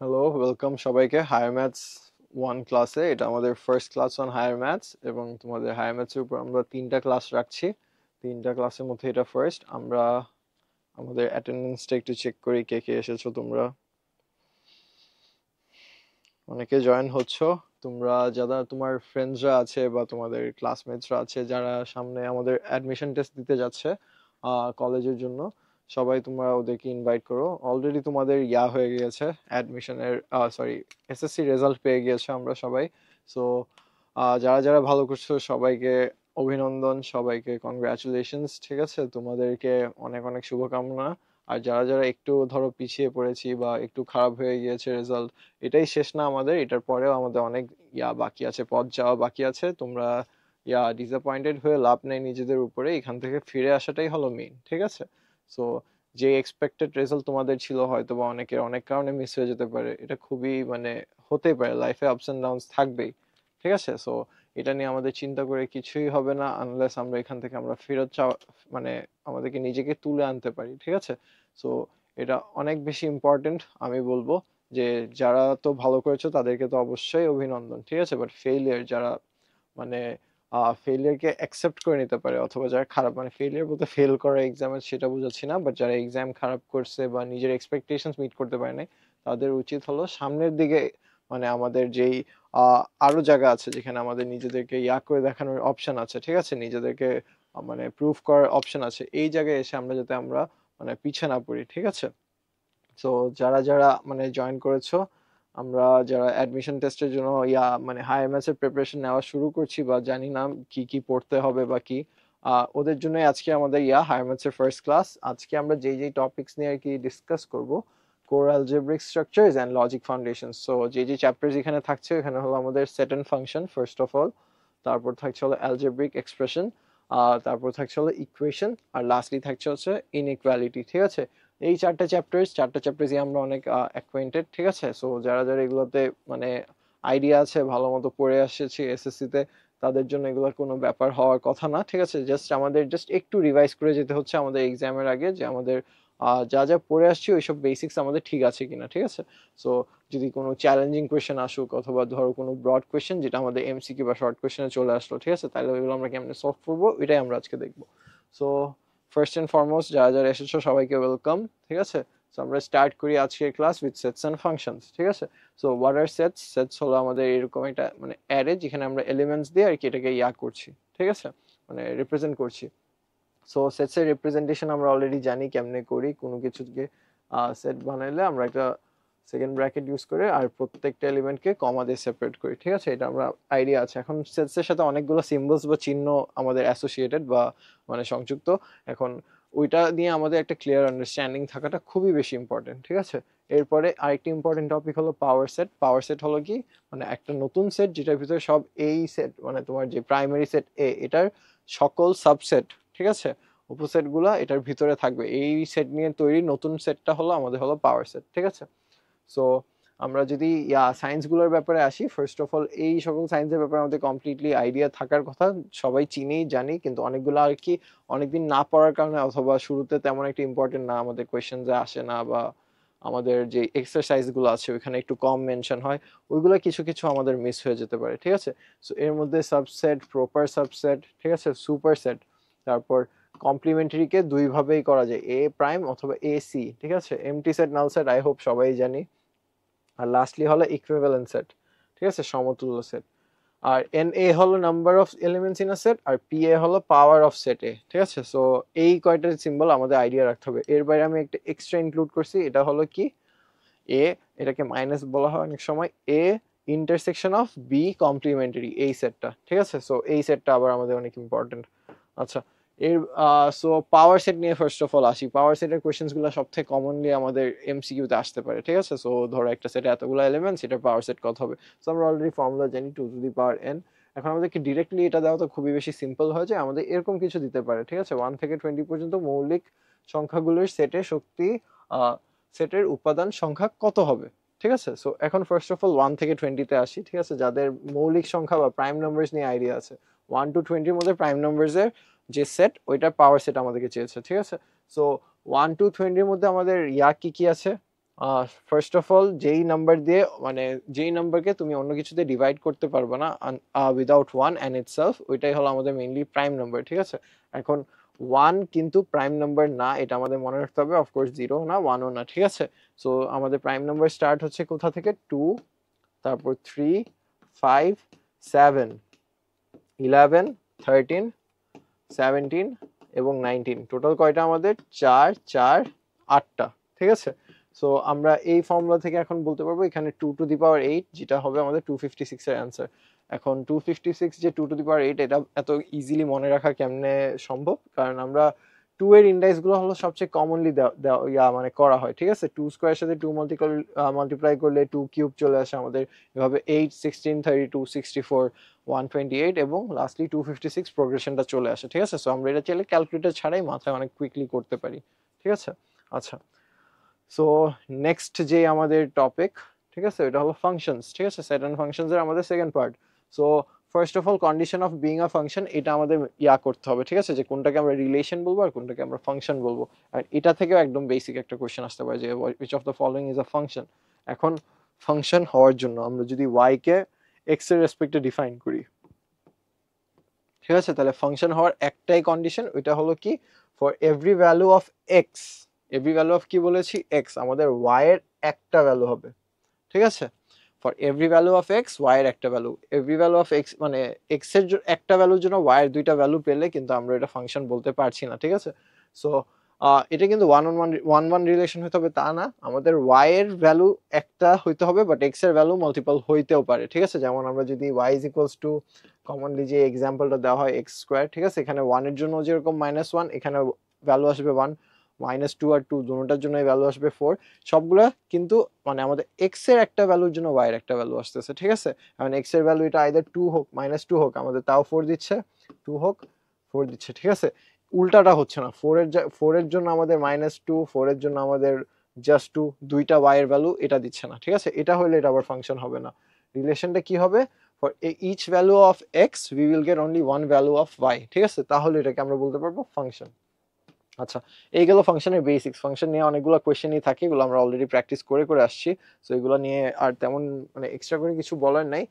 Hello, welcome সবাইকে higher maths 1 ক্লাসে। এটা আমাদের first class on higher maths এবং তোমাদের হায়ার ম্যাথসের উপর আমরা 3টা ক্লাস রাখছি। 3টা ক্লাসের মধ্যে এটা ফার্স্ট। আমরা আমাদের অ্যাটেন্ডেন্সটা একটু চেক করি, কে কে এসেছো তোমরা। অনেকে জয়েন হচ্ছ। তোমরা যারা তোমার ফ্রেন্ডসরা আছে বা তোমাদের ক্লাসমেটসরা আছে যারা সামনে আমাদের অ্যাডমিশন টেস্ট দিতে যাচ্ছে কলেজের জন্য, সবাই তোমরা ওদেরকে ইনভাইট করো। অলরেডি তোমাদের হয়ে গিয়েছে অ্যাডমিশনের, সরি, এসএসসি রেজাল্ট পেয়ে গিয়েছে আমরা সবাই। সো যারা যারা ভালো করছো সবাইকে অভিনন্দন, সবাইকে কনগ্রাচুলেশনস। ঠিক আছে, তোমাদেরকে অনেক অনেক শুভকামনা। আর যারা যারা একটু ধরো পিছিয়ে পড়েছি বা একটু খারাপ হয়ে গিয়েছে রেজাল্ট, এটাই শেষ না আমাদের, এটার পরেও আমাদের অনেক বাকি আছে, পথ যাওয়া বাকি আছে। তোমরা ডিসঅ্যাপয়েন্টেড হয়ে লাভ নেই নিজেদের উপরে, এখান থেকে ফিরে আসাটাই হলো মেইন। ঠিক আছে, সো যে এক্সপেক্টেড রেজাল্ট তোমাদের ছিল হয়তো বা অনেকের অনেক কারণে মিস হয়ে যেতে পারে, এটা খুবই মানে হতেই পারে, লাইফে আপস এন্ড ডাউনস থাকবেই। ঠিক আছে, সো এটা নিয়ে আমাদের চিন্তা করে কিছুই হবে না আনলেস আমরা এখান থেকে আমরা ফেরত চাওয়া, মানে আমাদেরকে নিজেকে তুলে আনতে পারি। ঠিক আছে, সো এটা অনেক বেশি ইম্পর্টেন্ট। আমি বলবো যে যারা তো ভালো করেছো তাদেরকে তো অবশ্যই অভিনন্দন। ঠিক আছে, বাট ফেইলিয়ার যারা মানে ফেইলিয়ারকে অ্যাকসেপ্ট করে নিতে পারে, অথবা যারা খারাপ, মানে ফেইলিয়ার বলতে ফেল করা এক্সামে সেটা বোঝাচ্ছি না, বাট যারা এক্সাম খারাপ করছে বা নিজের এক্সপেকটেশনস মিট করতে পারে নাই, তাদের উচিত হলো সামনের দিকে, মানে আমাদের যেই আরো জায়গা আছে যেখানে আমাদের নিজেদেরকে করে দেখানোর অপশন আছে, ঠিক আছে, নিজেদেরকে মানে প্রুফ করার অপশন আছে, এই জায়গায় এসে আমরা যাতে আমরা মানে পিছে না পড়ি। ঠিক আছে, তো যারা যারা মানে জয়েন করেছো, আমরা যারা অ্যাডমিশন টেস্টের জন্য মানে হায়ার ম্যাথসের প্রিপারেশন নেওয়া শুরু করছি বা জানি না কি কি পড়তে হবে বা কি, ওদের জন্য আজকে আমাদের হায়ার ম্যাথসের ফার্স্ট ক্লাস। আজকে আমরা যেই যেই টপিকস নিয়ে আর কি ডিসকাস করব, core algebraic structures and logic foundation. So যে যে চ্যাপ্টার্স এখানে থাকছে, এখানে হলো আমাদের set and function first of all, তারপর থাকছে হলো অ্যালজেব্রিক এক্সপ্রেশন, তারপর থাকছে হলো ইকুয়েশন, আর লাস্টলি থাকছে হচ্ছে ইনইকুয়ালিটি। ঠিক আছে, এই চারটা চ্যাপ্টার্সই আমরা অনেক অ্যাকোয়েন্টেড। ঠিক আছে, সো যারা যারা এগুলোতে মানে আইডিয়া আছে, ভালো মতো পড়ে আসছে এসএসসি তে, তাদের জন্য এগুলোর কোনো ব্যাপার হওয়ার কথা না। ঠিক আছে, আমাদের জাস্ট একটু রিভাইজ করে যেতে হচ্ছে আমাদের এক্সামের আগে, যে আমাদের যা যা পড়ে আসছি ওইসব বেসিক্স আমাদের ঠিক আছে কিনা। ঠিক আছে, সো যদি কোনো চ্যালেঞ্জিং কোয়েশ্চেন আসুক অথবা ধরো কোনো ব্রড কোয়েশ্চেন যেটা আমাদের এমসিকিউ বা শর্ট কোয়েশ্চেনে চলে আসলো, ঠিক আছে, তাহলে ওইগুলো আমরা কেমনে সলভ করবো এটাই আমরা আজকে দেখবো। সো ফার্স্ট এন্ড ফরমোস্ট যারা যারা এসেছো সবাইকে ওয়েলকাম। ঠিক আছে, সো আমরা স্টার্ট করি আজকের class with sets and functions. ঠিক আছে, so what are sets? Sets হলো আমাদের এরকম একটা মানে অ্যারে যেখানে আমরা এলিমেন্টস দিয়ে আর কি এটাকে করছি। ঠিক আছে, মানে রিপ্রেজেন্ট করছি। সো সেটস এর রিপ্রেজেন্টেশন আমরা অলরেডি জানি কেমনে করি। কোনো কিছুকে সেট বানাইলে আমরা একটা সেকেন্ড ব্র্যাকেট ইউজ করে আর প্রত্যেকটা এলিমেন্টকে কমা দিয়ে সেপারেট করি। ঠিক আছে, এটা আমরা আইডিয়া আছে। এখন সেটস এর সাথে অনেকগুলো সিম্বলস বা চিহ্ন আমাদের অ্যাসোসিয়েটেড বা মানে সংযুক্ত। এখন ওইটা নিয়ে আমাদের একটা ক্লিয়ার আন্ডারস্ট্যান্ডিং থাকাটা খুবই বেশি ইম্পর্টেন্ট। ঠিক আছে, এরপরে আরেকটি ইম্পর্টেন্ট টপিক হলো পাওয়ার সেট। পাওয়ার সেট হলো কি, মানে একটা নতুন সেট যেটার ভিতরে সব এই সেট, মানে তোমার যে প্রাইমারি সেট এ, এটার সকল সাবসেট, ঠিক আছে, উপসেট গুলা এটার ভিতরে থাকবে। এই সেট নিয়ে তৈরি নতুন সেটটা হলো আমাদের হলো পাওয়ার সেট। ঠিক আছে, সো আমরা যদি সায়েন্স গুলোর ব্যাপারে আসি, ফার্স্ট অফ অল এই সকল সায়েন্সের ব্যাপারে আমাদের কমপ্লিটলি আইডিয়া থাকার কথা, সবাই চিনি জানি, কিন্তু অনেকগুলো আর কি অনেকদিন না পড়ার কারণে অথবা শুরুতে তেমন একটা ইম্পর্টেন্ট না, আমাদের কোয়েশ্চেন আসে না, বা আমাদের যে এক্সারসাইজ গুলো আছে ওইখানে একটু কম মেনশন হয়, ওইগুলো কিছু কিছু আমাদের মিস হয়ে যেতে পারে। ঠিক আছে, সো এর মধ্যে সাবসেট, প্রপার সাবসেট, ঠিক আছে, সুপার সেট, তারপর কমপ্লিমেন্টারিকে দুই ভাবেই করা যায়, এ প্রাইম অথবা এ সি। ঠিক আছে, empty set, null set I hope সবাই জানি। আর লাস্টলি হলো ইকুইভ্যালেন্ট সেট, ঠিক আছে, সমতুল্য সেট। আর এন এ হলো number of elements in a set, আর পি এ হলো পাওয়ার অফ সেট এ। ঠিক আছে, সো এই কয়টা সিম্বল আমাদের আইডিয়া রাখতে হবে। এর বাইরে আমি একটা এক্সট্রা ইনক্লুড করছি, এটা হলো কি এ, এটাকে মাইনাস বলা হয় অনেক সময়, A intersection of B complementary, এই সেটটা। ঠিক আছে, সো এই সেটটা আবার আমাদের অনেক ইম্পর্টেন্ট। আচ্ছা, এর সো পাওয়ার সেট নিয়ে ফার্স্ট অফ অল আসি। পাওয়ার সেটের কোয়েশ্চেন্স গুলো সব থেকে কমনলি আমাদের এমসিকিউতে আসতে পারে। ঠিক আছে, সো ধরো একটা সেটে এতগুলো এলিমেন্টস, সেটার পাওয়ার সেট কত হবে? সো আমরা অলরেডি ফর্মুলা জানি, 2 টু দি পাওয়ার n। এখন আমাদেরকে ডিরেক্টলি এটা দেওয়া তো খুবই বেশি সিম্পল হয়, যে আমাদের এরকম কিছু দিতে পারে। ঠিক আছে, 1 থেকে 20 পর্যন্ত মৌলিক সংখ্যাগুলোর সেটে শক্তি, সেটের উপাদান সংখ্যা কত হবে? ঠিক আছে, সো এখন ফার্স্ট অফ অল 1 থেকে 20 তে আসি। ঠিক আছে, যাদের মৌলিক সংখ্যা বা প্রাইম নাম্বারস নিয়ে আইডিয়া আছে, 1 টু 20-র মধ্যে প্রাইম নাম্বারসের যে সেট, ওইটার পাওয়ার সেট আমাদেরকে চেয়েছে। ঠিক আছে, সো 1 টু 20-র মধ্যে আমাদের কি কি আছে? ফার্স্ট অফ অল যেই নাম্বার দিয়ে মানে যেই নাম্বারকে তুমি অন্য কিছুতে ডিভাইড করতে পারবে না উইদাউট ওয়ান অ্যান্ড ইটসেলফ, ওইটাই হলো আমাদের মেইনলি প্রাইম নাম্বার, ঠিক আছে। এখন ওয়ান কিন্তু প্রাইম নাম্বার না, এটা আমাদের মনে রাখতে হবে। অফকোর্স জিরো না, ওয়ানও না, ঠিক আছে। সো আমাদের প্রাইম নাম্বার স্টার্ট হচ্ছে কোথা থেকে? টু, তারপর 3, 5, 7, 11, 13, 17 এবং 19। টোটাল কয়টা আমাদের? 4, 4, 8টা, ঠিক আছে। সো আমরা এই ফর্মুলা থেকে এখন বলতে পারবো এখানে 2^8 যেটা হবে আমাদের 256 এর অ্যান্সার। এখন 256 যে 2^8 এটা এত ইজিলি মনে রাখা কেমনে সম্ভব? কারণ আমরা 2 এর ইন্ডেক্স গুলো হলো সবচেয়ে কমনলি মানে করা হয়, ঠিক আছে। 2 স্কোয়ারের সাথে 2 মাল্টিপ্লাই করলে 2 কিউব চলে আসে আমাদের, এভাবে 8, 16, 32, 64, 128 এবং লাস্টলি 256 প্রোগ্রেশনটা চলে আসে, ঠিক আছে। সো আমরা এটা চাইলে ক্যালকুলেটর ছাড়াই মাথায় অনেক কুইকলি করতে পারি, ঠিক আছে। আচ্ছা, সো নেক্সট যে আমাদের টপিক, ঠিক আছে, এটা হলো ফাংশনস, ঠিক আছে। সেট অ্যান্ড ফাংশনস এর আমাদের second part. So first of all condition of being a function, এটা আমাদের করতে হবে, ঠিক আছে, যে কোনটাকে আমরা রিলেশন বলবো আর কোনটাকে আমরা ফাংশন বলবো। আর এটা থেকেও একদম বেসিক একটা কোশ্চেন আসতে পারে যে which of the following is a function। এখন ফাংশন হওয়ার জন্য আমরা যদি y কে x এর রেসপেক্টে ডিফাইন করি, ঠিক আছে, তাহলে ফাংশন হওয়ার একটাই কন্ডিশন, ওইটা হলো কি? For every value of x, every value of কি বলেছি? এক্স, আমাদের ওয়াই এর একটা ভ্যালু হবে, ঠিক আছে। For every value of X, Y এর একটা value. Every value of X মানে এক্স এর একটা ভ্যালুর জন্য ওয়াই এর দুইটা ভ্যালু পেলে কিন্তু আমরা এটা ফাংশন বলতে পারছি না, ঠিক আছে। সো এটা কিন্তু ওয়ান রিলেশন হইতে হবে তা না, আমাদের ওয়াই এর ভ্যালু একটা হইতে হবে, বাট এক্স এর ভ্যালু মাল্টিপল হইতেও পারে, ঠিক আছে। যেমন আমরা যদি Y is equals to, commonly যে এক্সাম্পলটা দেওয়া হয় এক্স স্কোয়ার, ঠিক আছে, এখানে ওয়ান এর জন্য যেরকম -1, এখানে ভ্যালু আসবে 1, -2 আর 2 দুটোটার জন্য ভ্যালু আসবে 4। সবগুলা কিন্তু মানে আমাদের এক্স এর একটা ভ্যালুর জন্য ওয়াই এর একটা ভ্যালু আসতেছে, ঠিক আছে। এখন এক্স এর ভ্যালু এটা আইদার 2 হোক, -2 হোক, আমাদের তাও 4 দিচ্ছে, 2 হোক 4 দিচ্ছে, ঠিক আছে। উল্টাটা হচ্ছে না, 4 এর জন্য আমাদের -2, 4 এর জন্য আমাদের জাস্ট 2, দুইটা ওয়াই এর ভ্যালু এটা দিচ্ছে না, ঠিক আছে। এটা হলে এটা আবার ফাংশন হবে না। রিলেশনটা কি হবে? For each value of X we will get only one value of Y, ঠিক আছে। তাহলে এটাকে আমরা বলতে পারবো ফাংশন। আচ্ছা, এই গেল ফাংশনের বেসিক্স। ফাংশন নিয়ে অনেকগুলো কোয়েশ্চেনই থাকে, এগুলো আমরা অলরেডি প্র্যাকটিস করে করে আসছি। সো এগুলো নিয়ে আর তেমন মানে এক্সট্রা করে কিছু বলার নাই।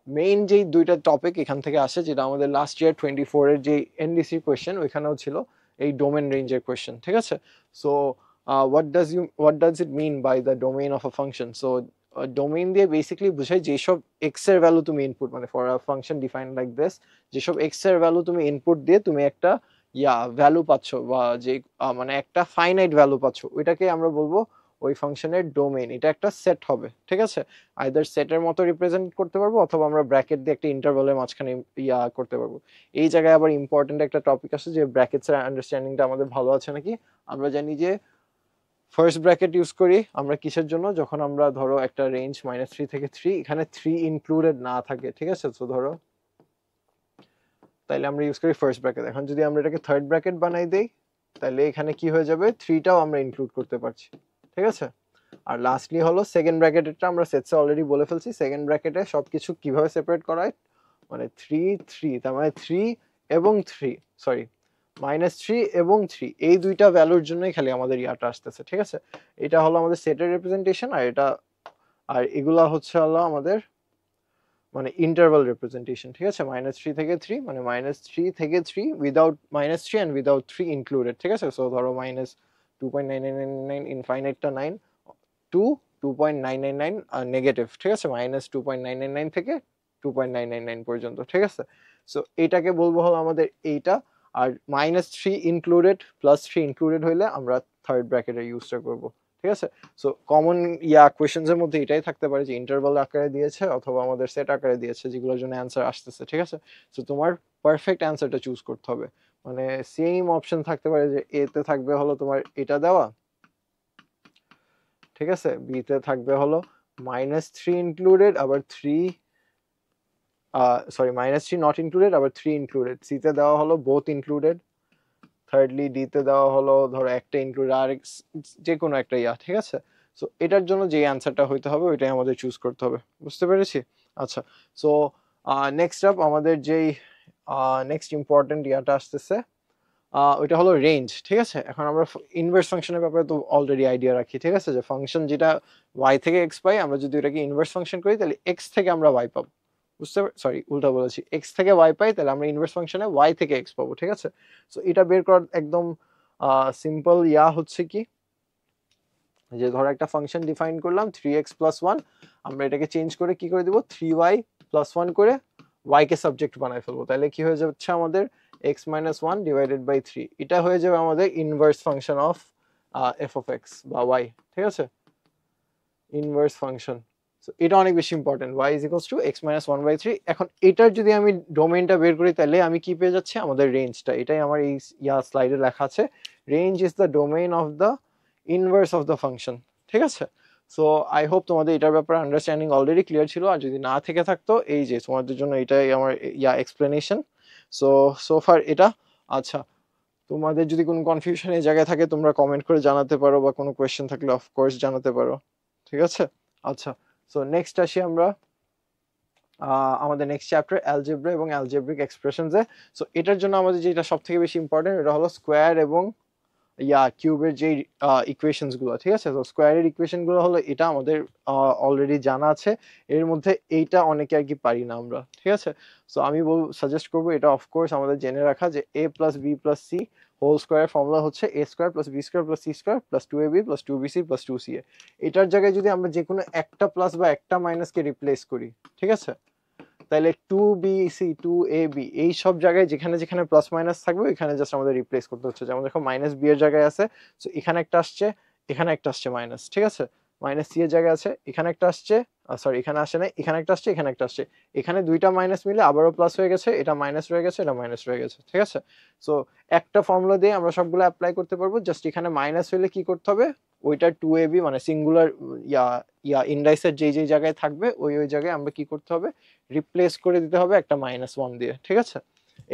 মেইন যেই দুইটা টপিক এখান থেকে আসে, যেটা আমাদের লাস্ট ইয়ার 24 এর যে এনডিসি কোয়েশ্চেন, ওইখানেও ছিল এই ডোমেন রেঞ্জের কোয়েশ্চেন, ঠিক আছে। So what does it mean by the domain of a function? So domain দিয়ে বেসিক্যালি বোঝায় যেসব এক্স এর ভ্যালু তুমি ইনপুট, মানে for a function defined like this, যেসব এক্স এর ভ্যালু তুমি ইনপুট দিয়ে তুমি একটা ভ্যালু পাচ্ছ, বা যে মানে একটা ফাইনাইট ভ্যালু পাচ্ছ, ওইটাকে আমরা বলবো ওই ফাংশনের ডোমেইন। এটা একটা সেট হবে, ঠিক আছে। আইদার সেটের মতো রিপ্রেজেন্ট করতে পারবো, অথবা আমরা ব্র্যাকেট দিয়ে একটা ইন্টারভালের মাঝখানে করতে পারবো। এই জায়গায় আবার ইম্পর্টেন্ট একটা টপিক আছে যে ব্র্যাকেটস এর আন্ডারস্ট্যান্ডিংটা আমাদের ভালো আছে নাকি। আমরা জানি যে ফার্স্ট ব্র্যাকেট ইউজ করি আমরা কিসের জন্য? যখন আমরা ধরো একটা রেঞ্জ -3 থেকে 3, এখানে 3 ইনক্লুডেড না থাকে, ঠিক আছে। তো ধরো তাইলে আমরা ইউজ করি ফার্স্ট ব্র্যাকেট। এখন যদি আমরা এটাকে থার্ড ব্র্যাকেট বানাই দেই, তাহলে এখানে কি হয়ে যাবে? 3টাও আমরা ইনক্লুড করতে পারছি, ঠিক আছে। আর লাস্টলি হলো সেকেন্ড ব্র্যাকেটেরটা আমরা সেটসে অলরেডি বলে ফেলছি। সেকেন্ড ব্র্যাকেটে সবকিছু কিভাবে সেপারেট করা হয়, মানে 3, 3, তার মানে 3 এবং 3, সরি -3 এবং 3, এই দুইটা ভ্যালুর জন্যই খালি আমাদের ইয়াটা আসতেছে, ঠিক আছে। এটা হলো আমাদের সেটের রিপ্রেজেন্টেশন, আর এগুলা হচ্ছে হলো আমাদের মানে ইন্টারভাল রিপ্রেজেন্টেশন, ঠিক আছে। -3 থেকে 3 মানে -3 থেকে 3 উইদাউট -3 এন্ড উইদাউট 3 ইনক্লুডেড, ঠিক আছে। সো ধরো -2.9999 ইনফাইনাইটটা 9, 2, 2.999 নেগেটিভ, ঠিক আছে। -2.999 থেকে 2.999 পর্যন্ত, ঠিক আছে। সো এটাকে বলবো হলো আমাদের এইটা। আর -3 ইনক্লুডেড +3 ইনক্লুডেড হইলে আমরা থার্ড ব্র্যাকেটের ইউজটা করব, ঠিক আছে। সো কমন কোয়েশ্চেনস এর মধ্যে এটাই থাকতে পারে যে ইন্টারভাল আকারে দিয়েছে অথবা আমাদের সেট আকারে দিয়েছে, যেগুলোর জন্য অ্যান্সার আসতেছে, ঠিক আছে। সো তোমার পারফেক্ট অ্যান্সারটা চুজ করতে হবে। মানে সেম অপশন থাকতে পারে যে এ তে থাকবে হলো তোমার এটা দেওয়া, ঠিক আছে, বি তে থাকবে হলো -3 ইনক্লুডেড আবার 3, সরি -3 নট ইনক্লুডেড আবার 3 ইনক্লুডেড, সি তে দেওয়া হলো বোথ ইনক্লুডেড, থার্ডলি ডি তে দেওয়া হলো ধরো একটা ইনক্লুড আর যে কোনো একটা ঠিক আছে। সো এটার জন্য যে অ্যান্সারটা হইতে হবে ওইটাই আমাদের চুজ করতে হবে, বুঝতে পেরেছি। আচ্ছা, সো নেক্সট আপ আমাদের যেই নেক্সট ইম্পর্টেন্ট আসতেছে ওইটা হলো রেঞ্জ, ঠিক আছে। এখন আমরা ইনভার্স ফাংশনের ব্যাপারে তো অলরেডি আইডিয়া রাখি, ঠিক আছে, যে ফাংশন যেটা y থেকে x পাই, আমরা যদি এটাকে ইনভার্স ফাংশন করি তাহলে x থেকে আমরা y পাবো, সরি উল্টা বলেছি, x থেকে y পাই তাহলে আমরা ইনভার্স ফাংশনে y থেকে x পাবো, ঠিক আছে। সো এটা বের করার একদম সিম্পল হচ্ছে কি, যে ধরো একটা ফাংশন ডিফাইন করলাম 3x + 1, আমরা এটাকে চেঞ্জ করে কি করে দিব, 3y + 1 করে y কে সাবজেক্ট বানাই ফেলবো, তাহলে কি হয়ে যাচ্ছে আমাদের x - 1 / 3, এটা হয়ে যাবে আমাদের inverse function of f of x বা y, ঠিক আছে, ইনভার্স ফাংশন। সো এটা অনেক বেশি ইম্পর্টেন্ট, y = x - 1/3। এখন এটার যদি আমি ডোমেইনটা বের করি তাহলে আমি কি পেয়ে যাচ্ছি, আমাদের রেঞ্জটা, এটাই আমার এই স্লাইডে লেখা আছে, range is the domain of the inverse of the function, ঠিক আছে। সো আই হোপ তোমাদের এটার ব্যাপারে আন্ডারস্ট্যান্ডিং অলরেডি ক্লিয়ার ছিল, আর যদি না থেকে থাকতো এই যে তোমাদের জন্য এটাই আমার এক্সপ্লেনেশন। সো ফার এটা। আচ্ছা, তোমাদের যদি কোনো কনফিউশন এই জায়গায় থাকে তোমরা কমেন্ট করে জানাতে পারো, বা কোনো কোয়েশ্চেন থাকলে অফকোর্স জানাতে পারো, ঠিক আছে। আচ্ছা, সো নেক্সট আসি আমরা আমাদের নেক্সট চ্যাপ্টার অ্যালজেব্রা এবং অ্যালজেব্রিক এক্সপ্রেশনসে। সো এটার জন্য আমাদের যেটা সব থেকে বেশি ইম্পর্টেন্ট এটা হলো স্কোয়ার এবং কিউবের যে ইকুয়েশনস গুলো, ঠিক আছে। তো স্কোয়ারের ইকুয়েশন গুলো হলো এটা আমাদের অলরেডি জানা আছে, এর মধ্যে এইটা অনেকে আর কি পারি না আমরা, ঠিক আছে। সো আমি সাজেস্ট করবো এটা অফকোর্স আমাদের জেনে রাখা, যে a + b + c হোল স্কোয়ারের ফর্মুলা হচ্ছে a² + b² + c² + 2ab + 2bc + 2ca। এটার জায়গায় যদি আমরা যে কোনো একটা প্লাস বা একটা মাইনাসকে রিপ্লেস করি, ঠিক আছে, তাহলে 2bc 2ab এই সব জায়গায় যেখানে যেখানে প্লাস মাইনাস থাকবে এখানে জাস্ট আমাদের রিপ্লেস করতে হচ্ছে। যেমন দেখো -b এর জায়গায় আছে, সো এখানে একটা আসছে, এখানে একটা আসছে মাইনাস, ঠিক আছে। -c এর জায়গায় আছে, এখানে একটা আসছে, সরি এখানে আসে না, এখানে একটা আসছে, এখানে একটা আসছে, এখানে দুইটা মাইনাস মিলে আবারও প্লাস হয়ে গেছে, এটা মাইনাস রয়ে গেছে, এটা মাইনাস রয়ে গেছে, ঠিক আছে। সো একটা ফর্মুলা দিয়ে আমরা সবগুলো অ্যাপ্লাই করতে পারবো, জাস্ট এখানে মাইনাস হলে কি করতে হবে, ওইটা 2ab মানে সিঙ্গুলার ইন্ডাইসের যেই যেই জায়গায় থাকবে ওই ওই জায়গায় আমরা কি করতে হবে, রিপ্লেস করে দিতে হবে একটা -1 দিয়ে, ঠিক আছে।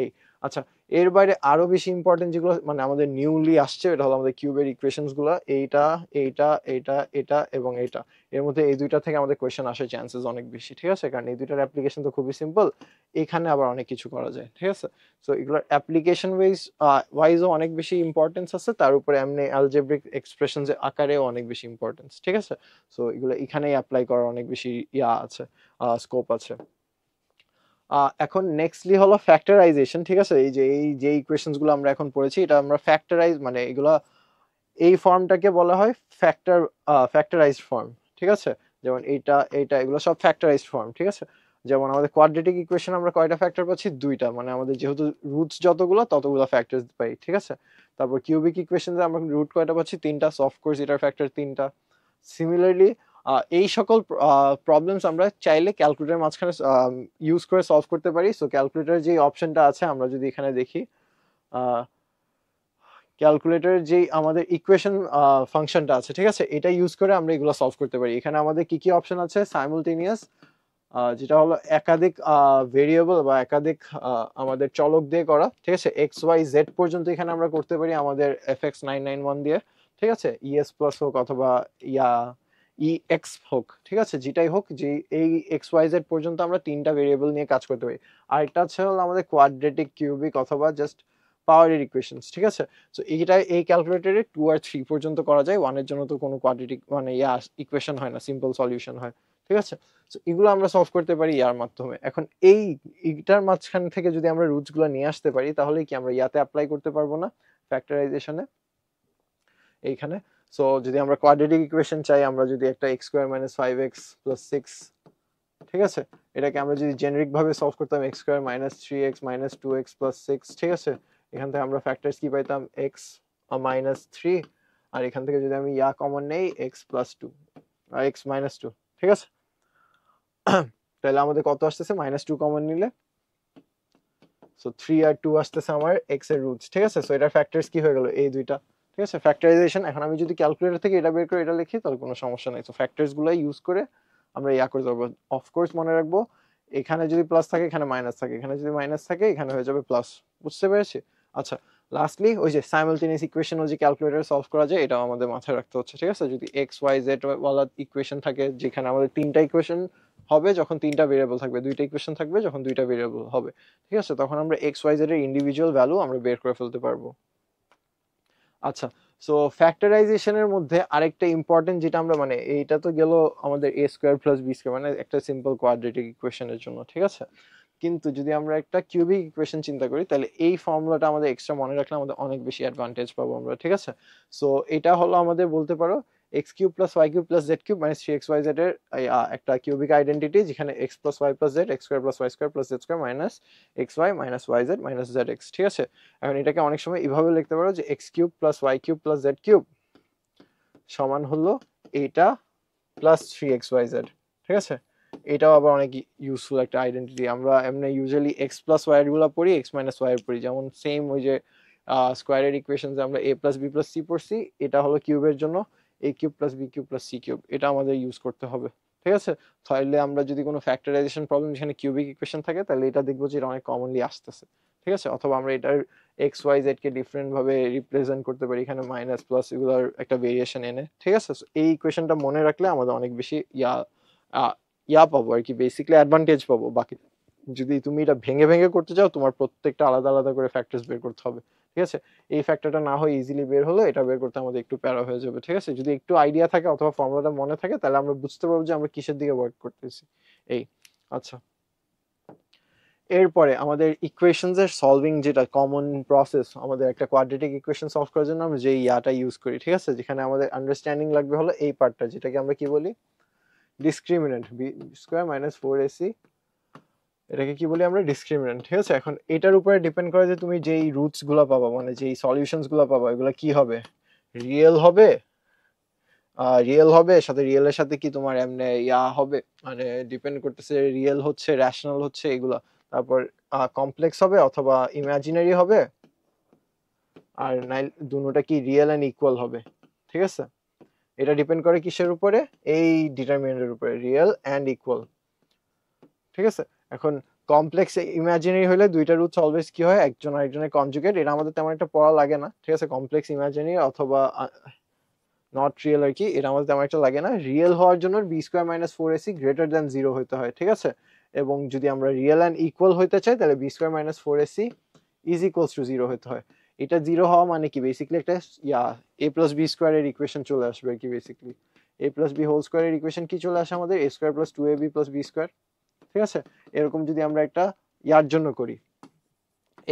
এই আচ্ছা, এর বাইরে আরো বেশি ইম্পর্টেন্ট যেগুলো মানে আমাদের নিউলি আসছে, এটা হলো আমাদের কিউবের ইকুয়েশনস গুলো, এইটা এইটা এটা এটা এবং এটা, এর মধ্যে এই দুইটা থেকে আমাদের কোয়েশ্চেন আসার চান্সেস অনেক বেশি, ঠিক আছে, কারণ এই দুইটার অ্যাপ্লিকেশন তো খুবই সিম্পল, এখানে আবার অনেক কিছু করা যায়, ঠিক আছে। সো এগুলোর অ্যাপ্লিকেশন ওয়াইজও অনেক বেশি ইম্পর্টেন্স আছে, তার উপরে এমনি অ্যালজেব্রিক এক্সপ্রেশনস এর আকারেও অনেক বেশি ইম্পর্টেন্স, ঠিক আছে। সো এগুলো এখানেই অ্যাপ্লাই করার অনেক বেশি আছে, স্কোপ আছে। এখন নেক্সটলি হলো ফ্যাক্টরাইজেশন, ঠিক আছে। এই যে ইকুয়েশনস গুলো আমরা এখন পড়েছি এটা আমরা ফ্যাক্টরাইজ মানে এগুলা এই ফর্মটাকে বলা হয় ফ্যাক্টরাইজড ফর্ম, ঠিক আছে। যেমন এইটা এইটা এগুলো সব ফ্যাক্টরাইজড ফর্ম, ঠিক আছে। যেমন আমাদের কোয়াড্রেটিক ইকুয়েশন আমরা কয়টা ফ্যাক্টর পাচ্ছি, দুইটা, মানে আমাদের যেহেতু রুটস যতগুলো ততগুলো ফ্যাক্টরস পাই, ঠিক আছে। তারপর কিউবিক ইকুয়েশনে আমরা রুট কয়টা পাচ্ছি, তিনটা, সো অফকোর্স এটার ফ্যাক্টর তিনটা। সিমিলারলি এই সকল প্রবলেমস আমরা চাইলে ক্যালকুলেটরের মাঝখানে ইউজ করে সলভ করতে পারি। সো ক্যালকুলেটরের যে অপশনটা আছে আমরা যদি এখানে দেখি, ক্যালকুলেটরের যে আমাদের ইকুয়েশন ফাংশনটা আছে, ঠিক আছে, এটা ইউজ করে আমরা এগুলো সলভ করতে পারি। এখানে আমাদের কি কি অপশন আছে, সাইমultaneous, যেটা হলো একাধিক ভেরিয়েবল বা একাধিক আমাদের চলক দিয়ে করা, ঠিক আছে, এক্স ওয়াই জেড পর্যন্ত এখানে আমরা করতে পারি আমাদের FX991 দিয়ে, ঠিক আছে, ES প্লাস হোক অথবা EX হোক, ঠিক আছে, যেটাই হোক, যে এই XYZ পর্যন্ত আমরা তিনটা ভেরিয়েবল নিয়ে কাজ করতে পারি। আর এটা হচ্ছে হলো আমাদের কোয়াড্রেটিক, কিউবিক অথবা জাস্ট পাওয়ারের ইকুয়েশনস, ঠিক আছে। সো এইটা এই ক্যালকুলেটরে 2 আর 3 পর্যন্ত করা যায়, 1 এর জন্য তো কোনো কোয়াড্রেটিক মানে ইকুয়েশন হয় না, সিম্পল সলিউশন হয়, ঠিক আছে। সো এগুলো আমরা সলভ করতে পারি ইয়ার মাধ্যমে। এখন এইটার মাঝখান থেকে যদি আমরা রুটস গুলো নিয়ে আসতে পারি তাহলে কি আমরা ইয়াতে অ্যাপ্লাই করতে পারবো না, ফ্যাক্টরাইজেশনে এইখানে। সো যদি আমরা কোয়াড্রেটিক ইকুয়েশন চাই, আমরা যদি একটা x² - 5x + 6, ঠিক আছে, এটাকে আমরা যদি জেনারিক ভাবে সলভ করতাম x² - 3x - 2x + 6, ঠিক আছে, এখান থেকে আমরা ফ্যাক্টরস কি পাইতাম, x - 3, আর এখান থেকে যদি আমি কমন নেই x + 2 আর x - 2, ঠিক আছে। তাহলে আমাদের কত আসতেছে, -2 কমন নিলে, সো 3 আর 2 আসতেছে আমার x এর রুটস, ঠিক আছে। সো এটার ফ্যাক্টরস কি হয়ে গেল, এই দুইটা, ঠিক আছে, ফ্যাক্টরাইজেশন। এখন আমি যদি ক্যালকুলেটর থেকে এটা বের করে এটা লিখি তাহলে কোনো সমস্যা নাই। সো ফ্যাক্টরস গুলো ইউজ করে আমরা করে দেবো। অফকোর্স মনে রাখবো, এখানে যদি প্লাস থাকে এখানে মাইনাস থাকে, এখানে যদি মাইনাস থাকে এখানে হয়ে যাবে প্লাস, বুঝতে পেরেছি। আচ্ছা, লাস্টলি ওই যে সাইমালটেনিয়াস ইকুয়েশন ও যে ক্যালকুলেটরে সলভ করা যায় এটাও আমাদের মাথায় রাখতে হচ্ছে, ঠিক আছে। যদি এক্স ওয়াই জেড ওয়ালা ইকুয়েশন থাকে যেখানে আমাদের তিনটা ইকুয়েশন হবে যখন তিনটা ভেরিয়েবল থাকবে, দুইটা ইকুয়েশন থাকবে যখন দুইটা ভেরিয়েবল হবে, ঠিক আছে? তখন আমরা এক্স ওয়াই জেড এর ইন্ডিভিজুয়াল ভ্যালু আমরা বের করে ফেলতে পারবো। আচ্ছা, সো ফ্যাক্টরাইজেশনের মধ্যে আরেকটা ইম্পর্টেন্ট যেটা আমরা মানে এইটা তো গেল আমাদের A square plus B square মানে একটা সিম্পল কোয়াড্রেটিক ইকুয়েশনের জন্য, ঠিক আছে? কিন্তু যদি আমরা একটা কিউবিক ইকুয়েশন চিন্তা করি তাহলে এই ফর্মুলাটা আমাদের এক্সট্রা মনে রাখলে আমাদের অনেক বেশি অ্যাডভান্টেজ পাবো আমরা, ঠিক আছে? সো এটা হলো আমাদের বলতে পারো X cube plus Y cube plus Z cube minus three X Y Z এর একটা কিউবিক আইডেন্টিটি, যেখানে X plus Y plus Z X square plus Y square plus Z square minus X Y minus Y Z minus Z X, ঠিক আছে? এখন এটাকে অনেক সময় এভাবে লিখতে পারো যে X cube plus Y cube plus Z cube সমান হলো এইটা plus three X Y Z, ঠিক আছে? এটাও আবার অনেক ইউজফুল একটা আইডেন্টিটি। আমরা এমনি ইউজুয়ালি এক্স প্লাস ওয়াই এর গুলো পড়ি, এক্স মাইনাস ওয়াই এর পড়ি, যেমন সেম ওই যে স্কোয়ারের ইকুয়েশন আমরা a plus b plus c পড়ছি, এটা হলো কিউবের জন্য a cube plus b cube plus c cube, এটা আমাদের ইউজ করতে হবে, ঠিক আছে? তাহলে আমরা যদি কোনো ফ্যাক্টরাইজেশন প্রবলেম যেখানে কিউবিক ইকুয়েশন থাকে তাহলে এটা দেখবো যে এটা অনেক কমনলি আসতেছে, ঠিক আছে? অথবা আমরা এটার এক্স ওয়াই জেড কে ডিফারেন্ট ভাবে রিপ্রেজেন্ট করতে পারি, এখানে মাইনাস প্লাস এগুলোর একটা ভেরিয়েশন এনে, ঠিক আছে? এই ইকুয়েশনটা মনে রাখলে আমাদের অনেক বেশি পাবো আর কি, বেসিক্যালি অ্যাডভান্টেজ পাবো। বাকি যদি তুমি এটা ভেঙে ভেঙে করতে চাও তোমার প্রত্যেকটা আলাদা আলাদা করে ফ্যাক্টরস বের করতে হবে, ঠিক আছে? এই ফ্যাক্টরটা না হয় ইজিলি বের হলো, এটা বের করতে আমাদের একটু প্যারা হয়ে যাবে, ঠিক আছে? যদি একটু আইডিয়া থাকে অথবা ফর্মুলাটা মনে থাকে তাহলে আমরা বুঝতে পারবো যে আমরা কিসের দিকে ওয়ার্ক করতেছি। এই আচ্ছা, এরপরে আমাদের ইকুয়েশনস এর সলভিং যেটা কমন প্রসেস, আমাদের একটা কোয়াড্রেটিক ইকুয়েশন সলভ করার জন্য আমরা যে ইয়াটা ইউজ করি, ঠিক আছে? যেখানে আমাদের আন্ডারস্ট্যান্ডিং লাগবে হলো এই পার্টটা, যেটাকে আমরা কি বলি discriminant, B square minus four AC, এটাকে কি বলি আমরা ডিসক্রিমিনেন্ট, ঠিক আছে? এখন এটার উপরে ডিপেন্ড করে যে তুমি যেই রুটস গুলো পাবা মানে যেই সলিউশনস গুলো পাবা এগুলো কি হবে, রিয়েল হবে, সাথে রিয়েলের সাথে কি তোমার এমনি হবে, মানে ডিপেন্ড করতেছে রিয়েল হচ্ছে রেশনাল হচ্ছে এগুলা, তারপর কমপ্লেক্স হবে অথবা ইমাজিনারি হবে, আর নাই দুটোটা কি রিয়েল এন্ড ইকুয়াল হবে, ঠিক আছে? এটা ডিপেন্ড করে কিসের উপরে, এই ডিটারমিনেন্টের উপরে, রিয়েল এন্ড ইকুয়াল, ঠিক আছে? এখন কমপ্লেক্স ইমাজিনারি হলে দুইটা রুটস অলওয়েজ কি হয়, একজন আরেকজনের কনজুগেট, এটা আমাদের তেমন একটা পড়া লাগে না, ঠিক আছে? কমপ্লেক্স ইমাজিনারি অথবা নট রিয়েল আর কি, এটা আমাদের তেমন একটা লাগে না। রিয়েল হওয়ার জন্য B square minus four AC greater than zero হতে হয়, ঠিক আছে? এবং যদি আমরা রিয়েল অ্যান্ড ইকুয়াল হইতে চাই তাহলে B square minus four AC is equals to zero হতে হয়। এটা জিরো হওয়া মানে কি বেসিক্যালি একটা এ প্লাস বি স্কোয়ারের ইকুয়েশন চলে আসবে আর কি, basically A plus B whole স্কোয়ারের ইকুয়েশন কি চলে আসে আমাদের, A square plus two A B plus B square, ঠিক আছে? এরকম যদি আমরা একটা ইয়ার জন্য করি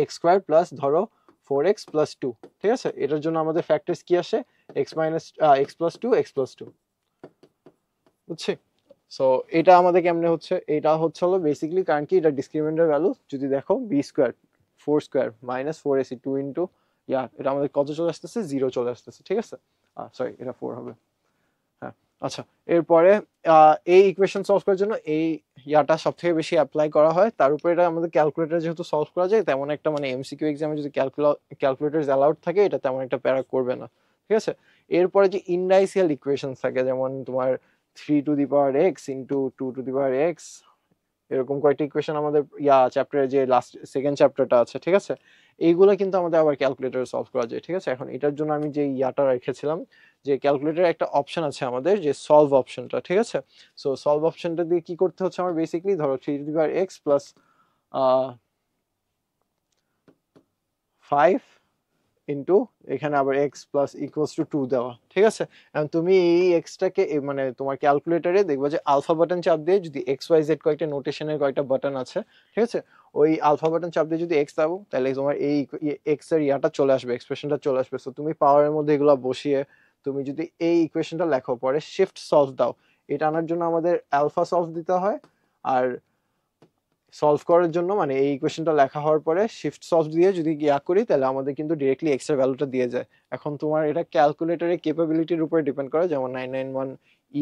এক্স স্কোয়ার প্লাস ধরো ফোর এক্স প্লাস টু, ঠিক আছে? এটার জন্য আমাদের ফ্যাক্টরস কি আসে, X minus X plus two x plus two, বুঝছি? সো এটা আমাদের কেমনে হচ্ছে, এটা হচ্ছে হলো বেসিক্যালি কারণ কি এটা ডিসক্রিমিনেন্টের ভ্যালু, যদি দেখো B square four square minus four AC two into এটা আমাদের কত চলে আসতেছে, জিরো চলে আসতেছে, ঠিক আছে? সরি এটা ফোর হবে, হ্যাঁ। আচ্ছা, এরপরে এই ইকুয়েশন সলভ করার জন্য এই ইয়াটা সব থেকে বেশি অ্যাপ্লাই করা হয়, তার উপরে এটা আমাদের ক্যালকুলেটর যেহেতু সলভ করা যায় তেমন একটা মানে এমসিকিউ এক্সামে যদি ক্যালকুলেটর অ্যালাউড থাকে এটা তেমন একটা প্যারা করবে না, ঠিক আছে? এরপরে যে ইনডাইসিয়াল ইকুয়েশন থাকে যেমন তোমার three to the power x into two to the power x, এরকম কয়েকটা ইকুয়েশন আমাদের চ্যাপ্টারে যে লাস্ট সেকেন্ড চ্যাপ্টারটা আছে, ঠিক আছে? এইগুলো কিন্তু আমাদের আবার ক্যালকুলেটরে সলভ করা যায়, ঠিক আছে? এখন এটার জন্য আমি যে ইয়াটা রেখেছিলাম যে ক্যালকুলেটরে একটা অপশন আছে আমাদের যে সলভ অপশনটা, ঠিক আছে? সো সলভ অপশনটা দিয়ে কি করতে হচ্ছে আমার, বেসিক্যালি ধরো three to the power x plus five into এখানে আবার x plus equals to two দেওয়া, ঠিক আছে? এখন তুমি এই এক্সটাকে মানে তোমার ক্যালকুলেটরে দেখবে যে আলফা বাটন চাপ দিয়ে যদি এক্স ওয়াই জেড কয়েকটা নোটেশনের কয়েকটা বাটন আছে, ঠিক আছে? ওই আলফা বাটন চাপ দিয়ে যদি এক্স দাও তাহলে তোমার এই এক্স এর ইয়াটা চলে আসবে, এক্সপ্রেশনটা চলে আসবে। সো তুমি পাওয়ারের মধ্যে এগুলো বসিয়ে তুমি যদি এই ইকুয়েশনটা লেখো পরে শিফট সলভ দাও, এটা আনার জন্য আমাদের আলফা সলভ দিতে হয়, আর সলভ করার জন্য মানে এই ইকুয়েশনটা লেখা হওয়ার পরে শিফট সলভ দিয়ে যদি ইয়া করি তাহলে আমাদের কিন্তু ডিরেক্টলি এক্স এর ভ্যালুটা দিয়ে যায়। এখন তোমার এটা ক্যালকুলেটরের ক্যাপাবিলিটির উপরে ডিপেন্ড করে, যেমন 991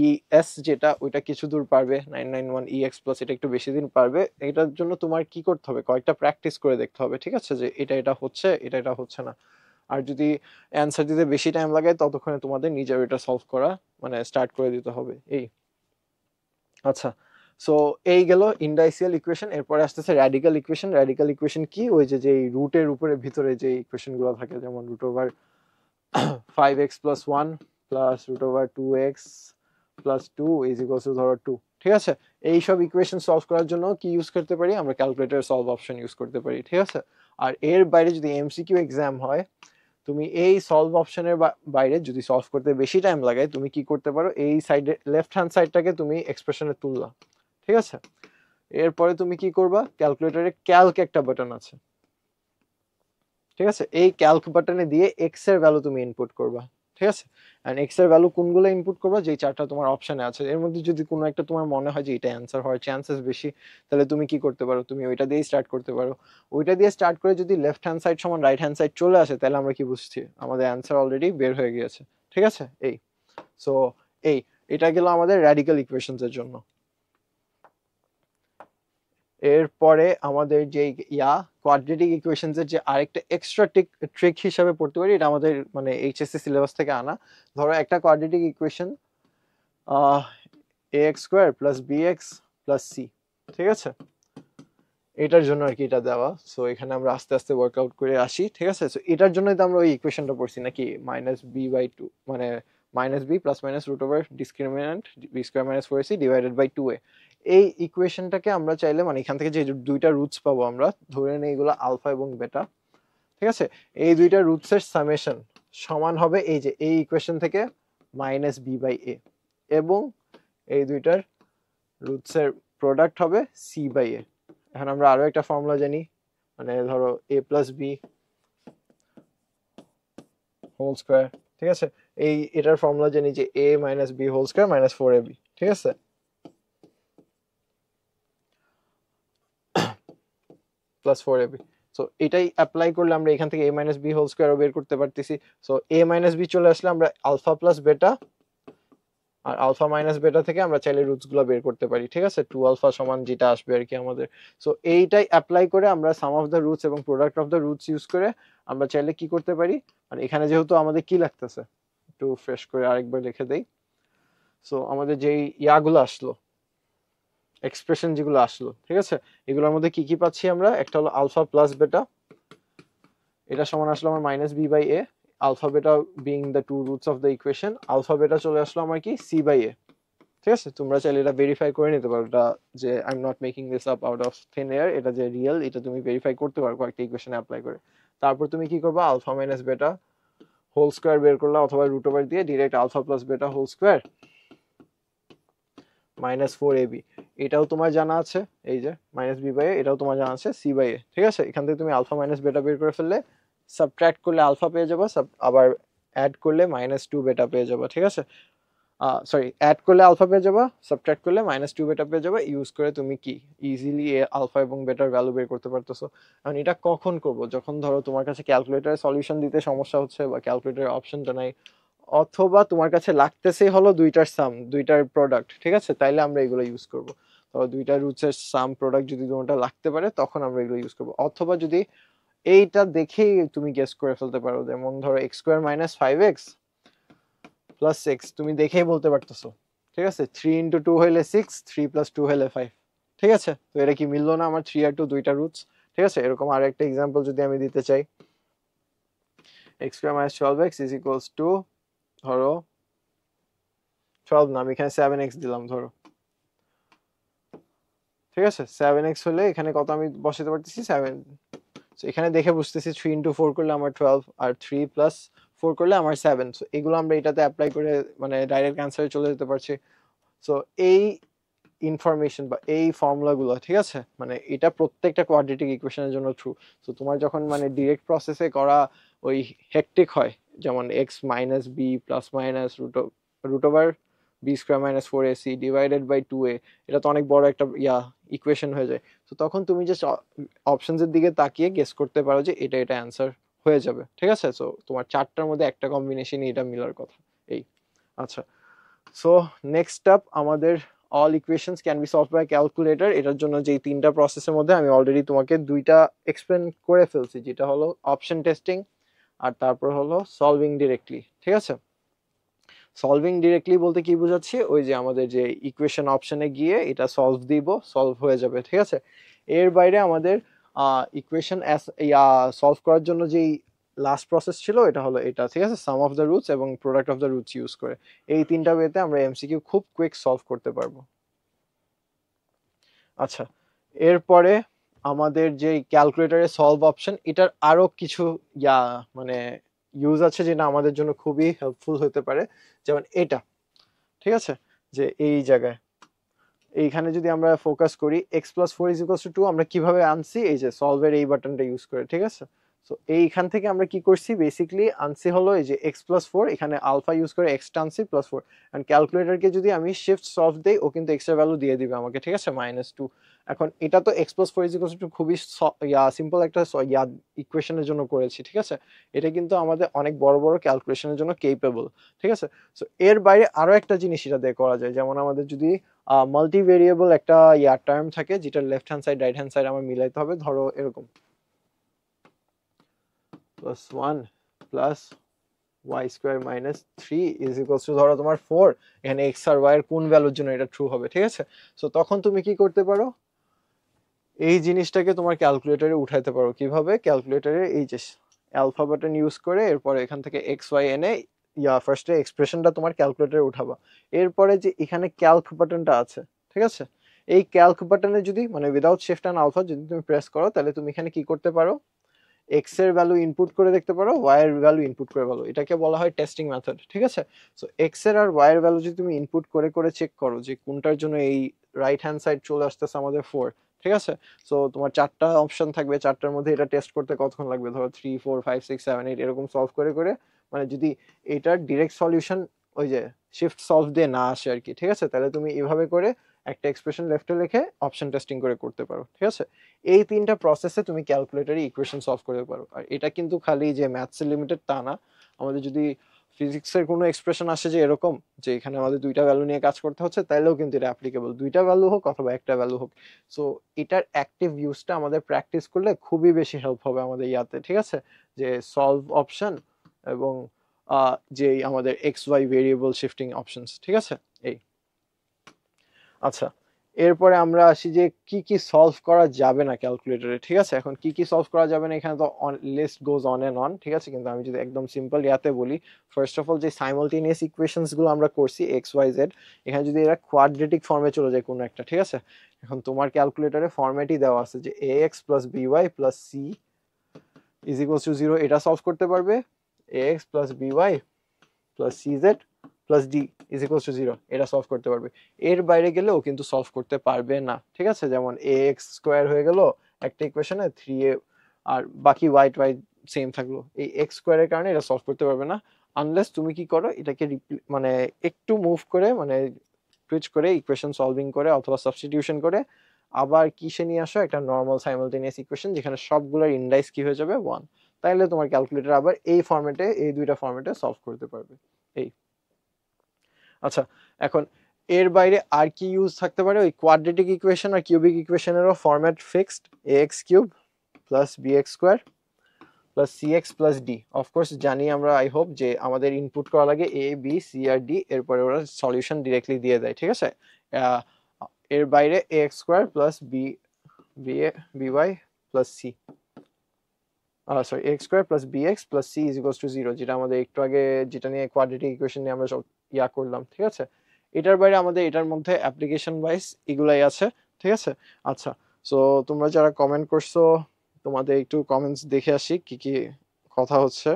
ES যেটা ওইটা কিছু দূর পারবে, 991 EX প্লাস এটা একটু বেশি দিন পারবে। এটার জন্য তোমার কি করতে হবে, কয়েকটা প্র্যাকটিস করে দেখতে হবে, ঠিক আছে? যে এটা হচ্ছে এটা হচ্ছে না। আর যদি অ্যান্সার দিতে বেশি টাইম লাগে ততক্ষণে তোমাদের নিজের এটা সলভ করা মানে স্টার্ট করে দিতে হবে। এই আচ্ছা, সো এই গেল ইন্ডাইসিয়াল ইকুয়েশন। এরপরে আসতেছে র্যাডিক্যাল ইকুয়েশন। র্যাডিক্যাল ইকুয়েশন কি, ওই যে যেই রুটের উপরে ভিতরে যে ইকুয়েশন গুলো থাকে, যেমন root over five x plus one plus root over two x plus two is equals to ধরো টু, ঠিক আছে? এই সব ইকুয়েশন সলভ করার জন্য কি ইউজ করতে পারি আমরা? ক্যালকুলেটর সলভ অপশন ইউজ করতে পারি, ঠিক আছে? আর এর বাইরে যদি এমসিকিউ এক্সাম হয়, তুমি এই সলভ অপশনের বাইরে যদি সলভ করতে বেশি টাইম লাগে, তুমি কি করতে পারো, এই সাইডে লেফট হ্যান্ড সাইডটাকে তুমি এক্সপ্রেশনে তুললা, ঠিক আছে? এরপরে তুমি কি করবা, ক্যালকুলেটরে ক্যালক একটা বাটন আছে, ঠিক আছে? এই ক্যালক বাটনে দিয়ে এক্স এর ভ্যালু তুমি ইনপুট করবা, ঠিক আছে? এন্ড এক্স এর ভ্যালু কোনগুলো ইনপুট করবা, যেই চারটা তোমার অপশনে আছে এর মধ্যে যদি কোনো একটা তোমার মনে হয় যে এটা অ্যান্সার হওয়ার চান্সেস বেশি, তাহলে তুমি কি করতে পারো, তুমি ওইটা দিয়েই স্টার্ট করতে পারো। ওইটা দিয়ে স্টার্ট করে যদি লেফট হ্যান্ড সাইড সমান রাইট হ্যান্ড সাইড চলে আসে, তাহলে আমরা কি বুঝছি, আমাদের অ্যান্সার অলরেডি বের হয়ে গিয়েছে, ঠিক আছে? এই সো এই এটা গেল আমাদের র্যাডিক্যাল ইকুয়েশনস এর জন্য। এরপরে আমাদের যে কোয়াড্রেটিক ইকুয়েশনস এর যে আরেকটা এক্সট্রা ট্রিক হিসাবে পড়তে পারি, এটা আমাদের মানে এইচএসসি সিলেবাস থেকে আনা। ধরো একটা quadratic equation ax square plus bx plus c, ঠিক আছে? এটার জন্য আর কি এটা দেওয়া। সো এখানে আমরা আস্তে আস্তে ওয়ার্কআউট করে আসি, ঠিক আছে? সো এটার জন্যই তো আমরা ওই ইকুয়েশনটা পড়ছি নাকি, মাইনাস বি বাই টু, মানে minus b plus minus root over discriminant B square minus four a c divided by two a. এই ইকুয়েশনটাকে আমরা চাইলে মানে এখান থেকে যে দুইটা রুটস পাবো আমরা, ধরে নেই এগুলো আলফা এবং বেটা, ঠিক আছে? এই দুইটা রুটসের সামেশন সমান হবে এই যে এই ইকুয়েশন থেকে মাইনাস বি বাই এ, এবং এই দুইটার রুটসের প্রোডাক্ট হবে সি বাই এ। এখন আমরা আরো একটা ফর্মুলা জানি, মানে ধরো a plus B whole square, ঠিক আছে? এটার ফর্মুলা জানি যে a minus b whole square minus four a b, ঠিক আছে? Plus four a b. So এটাই অ্যাপ্লাই করলে আমরা এখান থেকে এ মাইনাস বি হোল স্কোয়ারও বের করতে পারতেছি। সো এ মাইনাস বি চলে আসলে আমরা আলফা প্লাস বেটা, আর আলফা মাইনাস বেটা থেকে আমরা চাইলে রুটস গুলো বের করতে পারি, ঠিক আছে? টু আলফা সমান যেটা আসবে আর কি আমাদের। সো এইটাই অ্যাপ্লাই করে আমরা সাম অফ দ্য রুটস এবং product of the roots use করে আমরা চাইলে কি করতে পারি, মানে এখানে যেহেতু আমাদের কি লাগতেছে, একটু ফ্রেশ করে আরেকবার লিখে দেই। সো আমাদের যেই ইয়াগুলো আসলো, এক্সপ্রেশন যেগুলো আসলো, ঠিক আছে? এগুলোর মধ্যে কি কি পাচ্ছি আমরা, একটা হলো আলফা প্লাস বেটা, এটা সমান আসলো আমার minus b by a, alpha beta being the two roots of the equation, alpha beta চলে আসলো আমার কি সি বাই এ, ঠিক আছে? তোমরা চাইলে এটা ভেরিফাই করে নিতে পারো, এটা যে I am not making this up out of thin air, এটা যে রিয়েল এটা তুমি ভেরিফাই করতে পারো কয়েকটা ইকুয়েশনে অ্যাপ্লাই করে। তারপর তুমি কি করবা, alpha minus beta whole square বের করলা, অথবা রুট ওভার দিয়ে direct alpha plus beta whole square minus four a b, এটাও তোমার জানা আছে, এই যে মাইনাস বি বাই এ, এটাও তোমার জানা আছে সি বাই এ, ঠিক আছে? এখান থেকে তুমি আলফা মাইনাস বেটা বের করে ফেললে, সাবট্রাক্ট করলে আলফা পেয়ে যাবা, আবার অ্যাড করলে মাইনাস টু বেটা পেয়ে যাবা, ঠিক আছে? সরি, অ্যাড করলে আলফা পেয়ে যাবা, সাবট্রাক্ট করলে মাইনাস টু বেটা পেয়ে যাবা। ইউজ করে তুমি কি ইজিলি আলফা এবং বেটার ভ্যালু বের করতে পারতেছো। এখন এটা কখন করবো, যখন ধরো তোমার কাছে ক্যালকুলেটারে সলিউশন দিতে সমস্যা হচ্ছে বা ক্যালকুলেটারের অপশনটা নাই, অথবা তোমার কাছে লাগতেছে হলো দুইটার সাম, দুইটার প্রোডাক্ট, ঠিক আছে? তাইলে আমরা এগুলো ইউজ করবো। তো দুইটা রুটসের সাম প্রোডাক্ট যদি তোমারটা লাগতে পারে, তখন আমরা এগুলো ইউজ করবো। অথবা যদি এইটা দেখেই তুমি গেস করে ফেলতে পারো, যেমন ধরো x square minus five x plus six, তুমি দেখেই বলতে পারতেছো, ঠিক আছে? থ্রি ইন্টু টু হইলে সিক্স, থ্রি প্লাস টু হইলে ফাইভ, ঠিক আছে? তো এটা কি মিললো না আমার, থ্রি আর টু দুইটা রুটস, ঠিক আছে? এরকম আর একটা এক্সাম্পল যদি আমি দিতে চাই, x square minus twelve x is equals to, ধরো টুয়েলভ না, আমি এখানে সেভেন এক্স দিলাম ধরো, ঠিক আছে? সেভেন এক্স হলে এখানে কত আমি বসাতে পারতেছি, সেভেন। এখানে দেখে বুঝতেছি থ্রি ইন্টু ফোর করলে আমার টুয়েলভ, আর থ্রি প্লাস ফোর করলে আমার সেভেন। সো এগুলো আমরা এটাতে অ্যাপ্লাই করে মানে ডাইরেক্ট অ্যান্সারে চলে যেতে পারছি। সো এই ইনফরমেশন বা এই ফর্মুলাগুলো, ঠিক আছে, মানে এটা প্রত্যেকটা কোয়াড্রেটিক ইকুয়েশনের জন্য ট্রু। সো তোমার যখন মানে ডিরেক্ট প্রসেসে করা ওই হেক্টিক হয়, যেমন x minus b plus minus root over b square minus four a c divided by two a, এটা তো অনেক বড় একটা ইকুয়েশন হয়ে যায়। তো তখন তুমি জাস্ট অপশনসের দিকে তাকিয়ে গেস করতে পারো যে এটা এটা অ্যান্সার হয়ে যাবে, ঠিক আছে? সো তোমার চারটার মধ্যে একটা কম্বিনেশনই এটা মিলার কথা। এই আচ্ছা, সো নেক্সট আপ আমাদের all equations can be solve by calculator. এটার জন্য যে তিনটা প্রসেসের মধ্যে আমি অলরেডি তোমাকে দুইটা এক্সপ্লেন করে ফেলছি, যেটা হলো অপশন টেস্টিং আর তারপর হলো সলভিং ডিরেক্টলি, ঠিক আছে? সলভিং ডিরেক্টলি বলতে কি বোঝাচ্ছি, ওই যে আমাদের যে ইকুয়েশন অপশনে গিয়ে এটা সলভ দিব, সলভ হয়ে যাবে, ঠিক আছে? এর বাইরে আমাদের ইকুয়েশন সলভ করার জন্য যেই লাস্ট প্রসেস ছিল এটা হলো এটা, ঠিক আছে? সাম অফ দ্য রুটস এবং product of the roots use করে এই তিনটা ওয়েতে আমরা এমসিকিউ খুব কুইক সলভ করতে পারবো। আচ্ছা, এরপরে আমাদের যে ক্যালকুলেটরের সলভ অপশন, এটার আরো কিছু ইয়া মানে ইউজ আছে যেটা আমাদের জন্য খুবই হেল্পফুল হতে পারে। যেমন এটা, ঠিক আছে, যে এই জায়গায় এইখানে যদি আমরা ফোকাস করি x+4 = 2 আমরা কিভাবে আনছি, এই যে সলভের এই বাটনটা ইউজ করে, ঠিক আছে। সো এইখান থেকে আমরা কি করছি, বেসিক্যালি আনছি হলো এই যে x+4, এখানে আলফা ইউজ করে x টা আনছি +4, এন্ড ক্যালকুলেটরকে যদি আমি শিফট সলভ দেই ও কিন্তু x এর ভ্যালু দিয়ে দিবে আমাকে, ঠিক আছে, -2। এখন এটা তো x+4 = 2 খুবই সিম্পল একটা ইকুয়েশনের জন্য করেছি, ঠিক আছে। এটা কিন্তু আমাদের অনেক বড় বড় ক্যালকুলেশনের জন্য কেপেবল, ঠিক আছে। সো এর বাইরে আরো একটা জিনিস এটা দিয়ে করা যায়, যেমন আমাদের যদি মাল্টিভেরিয়েবল একটা টার্ম থাকে যেটা left hand side right hand side আমার মিলাইতে হবে, ধরো এরকম +1 প্লাস y² - 3 ধরো তোমার 4, এখানে x আর y এর কোন ভ্যালুর জন্য এটা ট্রু হবে, ঠিক আছে। সো তখন তুমি কি করতে পারো, এই জিনিসটাকে তোমার ক্যালকুলেটরে উঠাইতে পারো। কিভাবে, ক্যালকুলেটরে এই যে অ্যালফা বাটন ইউজ করে এরপরে এখান থেকে xy এনে ফার্স্টে এক্সপ্রেশনটা তোমার ক্যালকুলেটরে উঠাবা। এরপরে যে এখানে ক্যালক বাটনটা আছে, ঠিক আছে, এই ক্যালক বাটনে যদি মানে উইদাউট শিফট এন্ড আলফা যদি তুমি প্রেস করো, তাহলে তুমি এখানে কি করতে পারো, এক্স এর ভ্যালু ইনপুট করে দেখতে পারো, ওয়াই এর ভ্যালু ইনপুট করে ভালো, এটাকে বলা হয় টেস্টিং মেথড, ঠিক আছে। সো এক্স এর আর ওয়াই এর ভ্যালু যদি তুমি ইনপুট করে করে চেক করো যে কোনটার জন্য এই রাইট হ্যান্ড সাইড চলে আসতেছে আমাদের 4, ঠিক আছে। সো তোমার 4টা অপশন থাকবে, 4টার মধ্যে এটা টেস্ট করতে কতক্ষণ লাগবে, ধরো 3 4 5 6 7 8 এরকম সলভ করে করে, মানে যদি এটার ডিরেক্ট সলিউশন ওই যে শিফট সলভ দিয়ে না আসে আর কি, ঠিক আছে, তাহলে তুমি এভাবে করে একটা এক্সপ্রেশন লেফটে লিখে অপশন টেস্টিং করে করতে পারো, ঠিক আছে। এই 3টা প্রসেসে তুমি ক্যালকুলেটরে ইকুয়েশন সলভ করতে পারো। আর এটা কিন্তু খালি যে ম্যাথসের লিমিটেড তা না, আমাদের যদি ফিজিক্সের কোনো এক্সপ্রেশন আসে যে এরকম যে এখানে আমাদের দুইটা ভ্যালু নিয়ে কাজ করতে হচ্ছে, তাইলেও কিন্তু এটা অ্যাপ্লিকেবল, দুইটা ভ্যালু হোক অথবা একটা ভ্যালু হোক। সো এটার অ্যাক্টিভ ইউজটা আমাদের প্র্যাকটিস করলে খুবই বেশি হেল্প হবে আমাদের ইয়াতে, ঠিক আছে, যে সলভ অপশন এবং যে আমাদের x y variable shifting options, ঠিক আছে। এই আচ্ছা, এরপরে আমরা আসি যে কি কি সলভ করা যাবে না ক্যালকুলেটরে, ঠিক আছে। এখন কি কি সলভ করা যাবে না, এখানে তো list goes on and on, ঠিক আছে, কিন্তু আমি যদি একদম সিম্পল ইয়াতে বলি, ফার্স্ট অফ অল যে সাইমালটেনিয়াস ইকুয়েশনস গুলো আমরা করছি এক্স ওয়াই জেড, এখানে যদি এরা কোয়াড্রেটিক ফর্মে চলে যায় কোনো একটা, ঠিক আছে, এখন তোমার ক্যালকুলেটরে ফরম্যাটই দেওয়া আছে যে ax plus by plus c = 0, এটা সলভ করতে পারবে, ax plus by plus cz plus d = 0, এটা সলভ করতে পারবে। এর বাইরে গেলে ও কিন্তু সলভ করতে পারবে না, ঠিক আছে। যেমন ax² হয়ে গেল একটা ইকুয়েশনে 3a, আর বাকি y সেম থাকলো, এই x² এর কারণে এটা সলভ করতে পারবে না, আনলেস তুমি কি করো, এটাকে মানে একটু মুভ করে, মানে সুইচ করে ইকুয়েশন সলভিং করে অথবা সাবস্টিটিউশন করে আবার কিসে নিয়ে আসো, একটা নর্মাল সাইমালটেনিয়াস ইকুয়েশন যেখানে সবগুলোর ইনডাইস কি হয়ে যাবে 1, তাইলে তোমার ক্যালকুলেটর আবার এই ফরম্যাটে, এই দুইটা ফরম্যাটে সলভ করতে পারবে। এই আচ্ছা, এখন এর বাইরে আর কি ইউজ থাকতে পারে, ওই কোয়াড্রেটিক ইকুয়েশন আর কিউবিক ইকুয়েশনেরও format fixed, ax³ plus bx² plus cx plus d। Of course জানি আমরা, আই হোপ, যে আমাদের ইনপুট করা লাগে a b c R d, এরপরে ওরা সলিউশন ডিরেক্টলি দিয়ে দেয়, ঠিক আছে। এর বাইরে ax² plus by plus c, sorry ax² plus bx plus c = 0, যেটা আমাদের একটু আগে যেটা নিয়ে কোয়াড্রেটিক ইকুয়েশন নিয়ে আমরা সব করলাম, ঠিক আছে। এটার বাইরে আমাদের এটার মধ্যে অ্যাপ্লিকেশন ওয়াইজ এগুলাই আছে, ঠিক আছে। আচ্ছা, সো তোমরা যারা কমেন্ট করছো, তোমাদের একটু কমেন্টস দেখে আসি কি কি কথা হচ্ছে।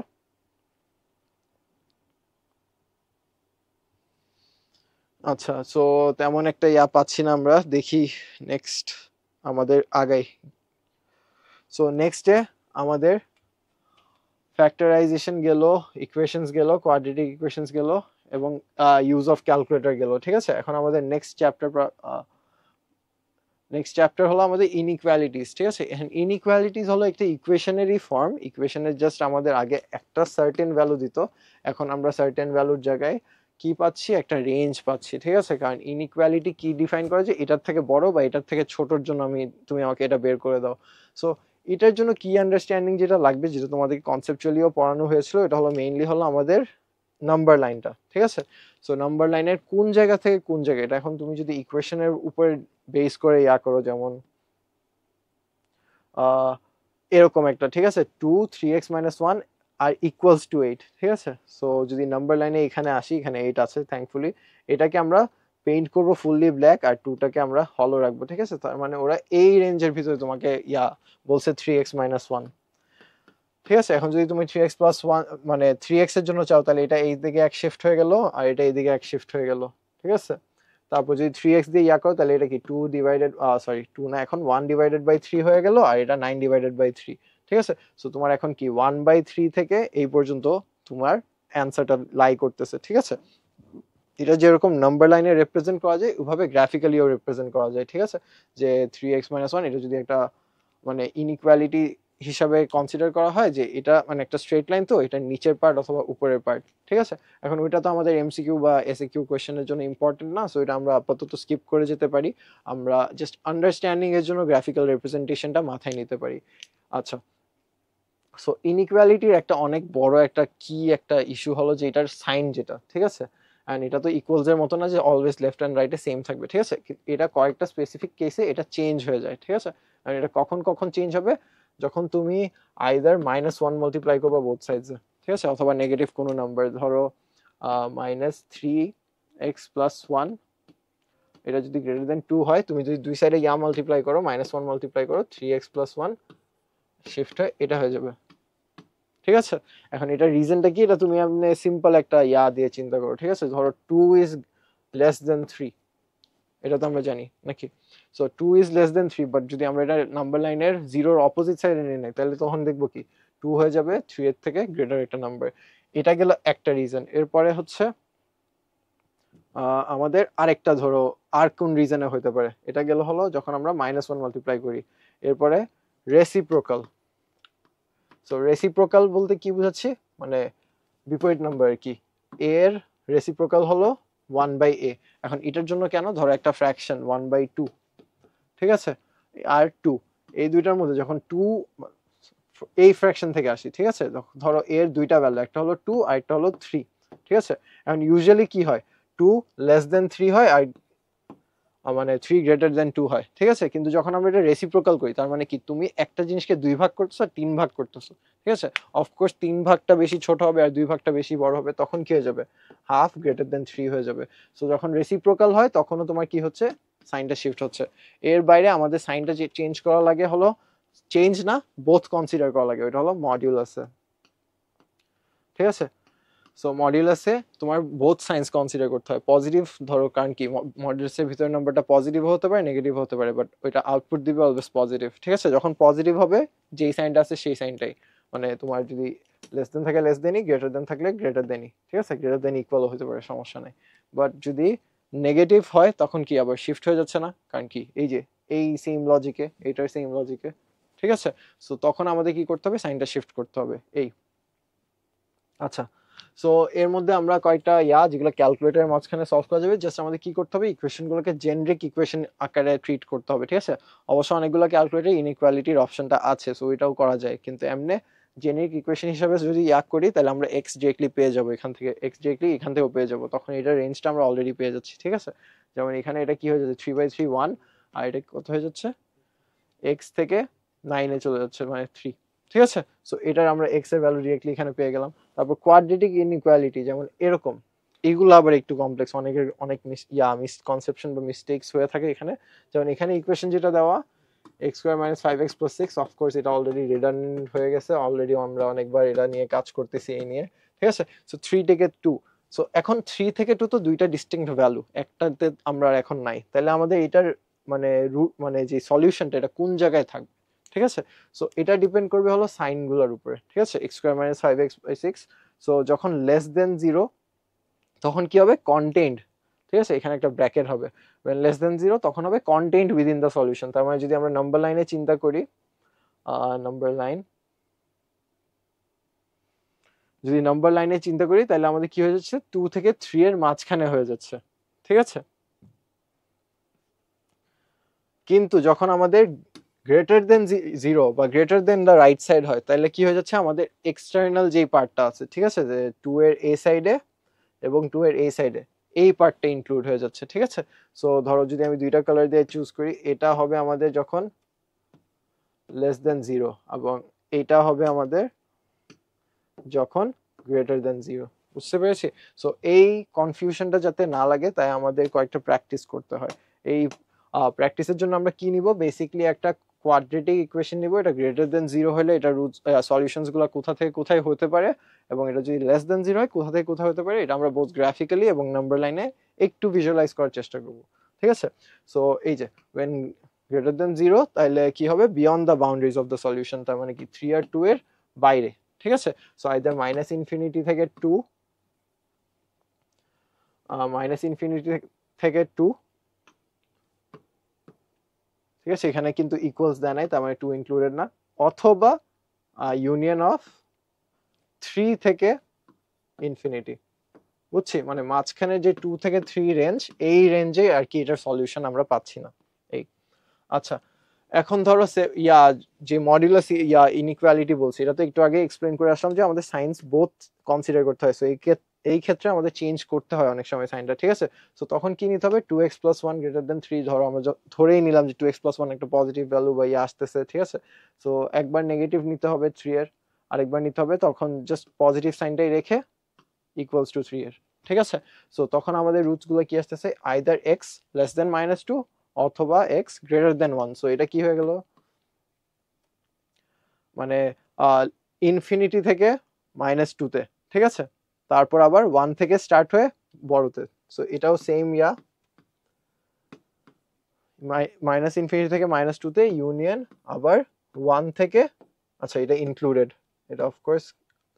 আচ্ছা, সো তেমন একটা পাচ্ছি না আমরা, দেখি নেক্সট আমাদের আগাই। সো নেক্সটে আমাদের ফ্যাক্টরাইজেশন গেল, ইকুয়েশনস গেল, কোয়াড্রেটিক ইকুয়েশনস গেল, এবং ইউজ অফ ক্যালকুলেটর গেল, ঠিক আছে। এখন আমাদের নেক্সট চ্যাপ্টার হলো আমাদের ইনইকুয়ালিটিস, ঠিক আছে। ইনইকুয়ালিটিস হলো একটা ইকুয়েশনেরই ফর্ম, ইকুয়েশনের জাস্ট আমাদের আগে একটা সার্টেন ভ্যালু দিত, এখন আমরা সার্টেন ভ্যালুর জায়গায় কি পাচ্ছি, একটা রেঞ্জ পাচ্ছি, ঠিক আছে। কারণ ইনইকুয়ালিটি কি ডিফাইন করে, যে এটার থেকে বড় বা এটার থেকে ছোটর জন্য তুমি আমাকে এটা বের করে দাও। সো এটার জন্য কি আন্ডারস্ট্যান্ডিং যেটা লাগবে, যেটা তোমাদের কনসেপচুয়ালিও পড়ানো হয়েছিল, এটা হলো মেইনলি হলো আমাদের নাম্বার লাইনটা, ঠিক আছে। সো নাম্বার লাইনের কোন জায়গা থেকে কোন জায়গা, এটা এখন তুমি যদি ইকুয়েশনের উপর বেস করে করো, যেমন এরকম একটা, ঠিক আছে, 2 3x - 1 আর ইকুয়ালস টু 8, ঠিক আছে। সো যদি নাম্বার লাইনে এখানে আসি, এখানে 8 আছে থ্যাঙ্কফুলি, এটাকে আমরা পেইন্ট করব ফুললি ব্ল্যাক আর 2টাকে আমরা হলো রাখবো, ঠিক আছে? তার মানে ওরা এই রেঞ্জের ভিতরে তোমাকে বলছে 3x-1, ঠিক আছে? এখন যদি তুমি 3x+1 মানে 3x এর জন্য চাও তাহলে এটা এই দিকে এক শিফট হয়ে গেল আর এটা এই দিকে এক শিফট হয়ে গেল, ঠিক আছে? তারপর যদি 3x দিয়ে করো তাহলে এটা কি 2 ডিভাইডেড 2 না, এখন 1/3 হয়ে গেল আর এটা 9/3, ঠিক আছে? সো তোমার এখন কি 1/3 থেকে এই পর্যন্ত তোমার অ্যান্সারটা লাই করতেছে, ঠিক আছে? এটা যেরকম নাম্বার লাইনে রিপ্রেজেন্ট করা যায় ওইভাবে গ্রাফিক্যালিও রিপ্রেজেন্ট করা যায়, ঠিক আছে? যে 3x-1 এটা যদি একটা মানে ইনইকুয়ালিটি হিসাবে কনসিডার করা হয় যে এটা মানে একটা স্ট্রেট লাইন, তো এটা নিচের পার্ট অথবা উপরের পার্ট, ঠিক আছে? এখন ওইটা তো আমাদের এমসিকিউ বা এসএকিউ কোয়েশ্চেনের জন্য ইম্পর্টেন্ট না, সো এটা আমরা আপাতত স্কিপ করে যেতে পারি। আমরা জাস্ট আন্ডারস্ট্যান্ডিং এর জন্য গ্রাফিক্যাল রিপ্রেজেন্টেশনটা মাথায় নিতে পারি। আচ্ছা, সো ইনইকুয়ালিটির একটা অনেক বড় একটা কি একটা ইস্যু হলো যে এটার সাইন যেটা, ঠিক আছে? অ্যান্ড এটা তো ইকুয়ালস এর মতো না যে অলওয়েজ লেফট অ্যান্ড রাইটে সেম থাকবে, ঠিক আছে? এটা কয়েকটা স্পেসিফিক কেসে এটা চেঞ্জ হয়ে যায়, ঠিক আছে? আর এটা কখন কখন চেঞ্জ হবে, যখন তুমি আইদার -1 মাল্টিপ্লাই করবা বোথ সাইডসে, ঠিক আছে? অথবা নেগেটিভ কোনো নাম্বার, ধরো -3x+1, এটা যদি গ্রেটার দেন 2 হয়, তুমি যদি দুই সাইডে মাল্টিপ্লাই করো, -1 মাল্টিপ্লাই করো, 3x+1 শিফট হয় এটা হয়ে যাবে, ঠিক আছে? এখন এটা রিজনটা কি, এটা তুমি আপনি সিম্পল একটা দিয়ে চিন্তা করো, ঠিক আছে? ধরো 2 ইজ লেস দেন 3, এটা তো আমরা জানি নাকি? So 2 is less than 3, but যদি আমরা এটা নাম্বার লাইনের 0-র অপোজিট সাইডে নিয়ে নেই তাহলে তখন দেখবো কি 2 হয়ে যাবে 3 এর থেকে গ্রেটার একটা নাম্বার। এটা গেল একটা রিজন। এরপরে হচ্ছে আমাদের আরেকটা, ধরো আর কোন রিজনে হতে পারে, এটা গেল হলো যখন আমরা -1 মাল্টিপ্লাই করি। এরপরে রেসিপ্রোকাল। সো রেসিপ্রোকাল বলতে কি বুঝাচ্ছি, মানে বিপরীত নাম্বার আর কি, এর রেসিপ্রোকাল হলো 1/a। এখন এটার জন্য কেন, ধরো একটা ফ্র্যাকশন 1/2, ঠিক আছে? আর 2, এই দুইটার মধ্যে যখন 2 এই ফ্র্যাকশন থেকে আসি, ঠিক আছে? ধরো এর দুইটা ভ্যালু, একটা হলো 2 আর একটা হলো 3, ঠিক আছে? এখন ইউজুয়ালি কি হয়, 2 লেস দেন 3 হয় আর মানে 3 গ্রেটার দেন 2 হয়, ঠিক আছে? কিন্তু যখন আমরা এটা রেসিপ্রোকাল করি তার মানে কি, তুমি একটা জিনিসকে 2 ভাগ করতেছো আর 3 ভাগ করতেছো, ঠিক আছে? অফকোর্স 3 ভাগটা বেশি ছোট হবে আর 2 ভাগটা বেশি বড় হবে, তখন কি হয়ে যাবে, হাফ গ্রেটার দেন 3 হয়ে যাবে। সো যখন রেসিপ্রোকাল হয় তখনও তোমার কি হচ্ছে, সাইনটা শিফট হচ্ছে। এর বাইরে আমাদের সাইনটা যে চেঞ্জ করা লাগে হলো, চেঞ্জ না, বোথ কনসিডার করা লাগে, ওটা হলো মডিউলাসে, ঠিক আছে? সো মডিউলাসে তোমার বোথ সাইন্স কনসিডার করতে হয়। পজিটিভ ধরো, কারণ কি মডিউলাসের ভিতরে নাম্বারটা পজিটিভ হতে পারে, নেগেটিভ হতে পারে, বাট ওইটা আউটপুট দিবে অলওয়েজ পজিটিভ, ঠিক আছে? যখন পজিটিভ হবে যেই সাইনটা আছে সেই সাইনটাই, মানে তোমার যদি লেস দেন থাকে লেস দেনই, গ্রেটার দেন থাকলে গ্রেটার দেনই, ঠিক আছে? গ্রেটার দেন ইকুয়ালও হতে পারে, সমস্যা নাই। বাট যদি নেগেটিভ হয় তখন কি আবার শিফট হয়ে যাচ্ছে না, কারণ কি এই যে এই সেম লজিকে, এইটার সেম লজিকে, ঠিক আছে? সো তখন আমাদের কি করতে হবে, সাইনটা শিফট করতে হবে এই। আচ্ছা, সো এর মধ্যে আমরা কয়েকটা যেগুলো ক্যালকুলেটরের মাঝখানে সলভ করা যাবে, জাস্ট আমাদের কি করতে হবে, ইকুয়েশনগুলোকে জেনারিক ইকুয়েশন আকারে ট্রিট করতে হবে, ঠিক আছে? অবশ্য অনেকগুলো ক্যালকুলেটরে ইনইকুয়ালিটির অপশনটা আছে, সো এটাও করা যায়, কিন্তু এমনি জেনারিক ইকুয়েশন হিসাবে যদি করি তাহলে আমরা এক্স ডিরেক্টলি পেয়ে যাবো এখান থেকে, এক্স ডিরেক্টলি এখান থেকেও পেয়ে যাবো, তখন এটার রেঞ্জটা আমরা অলরেডি পেয়ে যাচ্ছি, ঠিক আছে? যেমন এখানে এটা কি হয়ে যাচ্ছে 3/3 1, আর এটা কত হয়ে যাচ্ছে, এক্স থেকে 9-এ চলে যাচ্ছে, মানে 3, ঠিক আছে? সো এটার আমরা এক্স এর ভ্যালু ডিরেক্টলি এখানে পেয়ে গেলাম। তারপর কোয়াড্রেটিক ইনইকুয়ালিটি, যেমন এরকম, এগুলো আবার একটু কমপ্লেক্স, অনেকের অনেক মিসকনসেপশন বা মিস্টেকস হয়ে থাকে এখানে। যেমন এখানে ইকুয়েশন যেটা দেওয়া x² - 5x + 6, অফকোর্স এটা অলরেডি রিডান্ডেন্ট হয়ে গেছে, অলরেডি আমরা অনেকবার এটা নিয়ে কাজ করতেছি এই নিয়ে, ঠিক আছে? সো 3 থেকে 2, সো এখন 3 থেকে 2 তো দুইটা ডিস্টিংক্ট ভ্যালু, একটাতে আমরা এখন নাই, তাহলে আমাদের এটার মানে রুট মানে যে সলিউশনটা এটা কোন জায়গায় থাকবে, ঠিক আছে? সো এটা ডিপেন্ড করবে হলো সাইনগুলোর উপরে, ঠিক আছে? x² - 5x/6, সো যখন লেস দেন 0 তখন কি হবে, কন্টেইনড, ঠিক আছে? এখানে একটা ব্র্যাকেট হবে, when less than 0 তখন হবে contained within the solution। তার মানে যদি আমরা নাম্বার লাইনে চিন্তা করি, নাম্বার লাইন, যদি নাম্বার লাইনে চিন্তা করি তাহলে আমাদের কি হয়ে যাচ্ছে, 2 থেকে 3 এর মাঝখানে হয়ে যাচ্ছে, ঠিক আছে? কিন্তু যখন আমাদের গ্রেটার দেন 0 বা greater than the right side হয় তাহলে কি হয়ে যাচ্ছে, আমাদের এক্সটার্নাল যেই পার্টটা আছে, ঠিক আছে, যে 2 এর এ সাইডে এবং 2 এর এই সাইডে, এই পার্টটা ইনক্লুড হয়ে যাচ্ছে, ঠিক আছে? সো ধরো যদি আমি দুইটা কালার দিয়ে চুজ করি, এটা হবে আমাদের যখন লেস দেন 0 এবং এটা হবে আমাদের যখন গ্রেটার দেন 0, বুঝতে পেরেছি? সো এই কনফিউশনটা যাতে না লাগে তাই আমাদের কয়েকটা প্র্যাকটিস করতে হয়। এই প্র্যাকটিসের জন্য আমরা কি নিব, বেসিক্যালি একটা কোয়াড্রেটিক ইকুয়েশন নিব, এটা গ্রেটার দেন 0 হলে এটা রুটস সলিউশনস গুলো কোথা থেকে কোথায় হতে পারে, এবং এটা যদি লেস দেন 0 হয় কোথা থেকে কোথায় হতে পারে, এটা আমরা বোথ গ্রাফিক্যালি এবং নাম্বার লাইনে একটু ভিজুয়ালাইজ করার চেষ্টা করব। ঠিক আছে? সো এই যে when greater than 0 তাহলে কি হবে, beyond the boundaries of the solution, তার মানে কি 3 আর 2 এর বাইরে। ঠিক আছে? সো আইদার মাইনাস ইনফিনিটি থেকে 2, মাইনাস ইনফিনিটি থেকে 2, ঠিক আছে, এখানে কিন্তু ইকুয়ালস দেয় নাই, তার মানে 2 ইনক্লুডেড না, অথবা ইউনিয়ন অফ 3 থেকে ইনফিনিটি। বুঝছি, মানে মাঝখানে যে 2 থেকে 3 রেঞ্জ, এই রেঞ্জে আর কি এটার সলিউশন আমরা পাচ্ছি না। এই আচ্ছা, এখন ধরো যে মডুলাস ইনইকুয়ালিটি বলছি, এটা তো একটু আগে এক্সপ্লেন করে আসলাম যে আমাদের সাইন্স বোথ কনসিডার করতে হয়। সো এই ক্ষেত্রে আমাদের চেঞ্জ করতে হয় অনেক সময় সাইনটা। ঠিক আছে? সো তখন কি নিতে হবে, 2x + 1 > 3। ধরো আমরা ধরেই নিলাম যে 2x + 1 একটা পজিটিভ ভ্যালু বা আসতেছে। ঠিক আছে? সো একবার নেগেটিভ নিতে হবে 3 এর, আরেকবার নিতে হবে, তখন জাস্ট পজিটিভ সাইনটাই রেখে ইকুয়ালস টু 3 এর। ঠিক আছে? সো তখন আমাদের রুটস গুলো কি আসতেছে, আইদার x <(-2) অথবা x <(1). সো এটা কি হয়ে গেল, মানে ইনফিনিটি থেকে -2 তে। ঠিক আছে? তারপর আবার 1 থেকে স্টার্ট হয়ে বড়তে। সো এটাও সেম মাইনাস ইনফিনিটি থেকে -2 তে ইউনিয়ন আবার 1 থেকে, আচ্ছা এটা ইনক্লুডেড, এটা অফকোর্স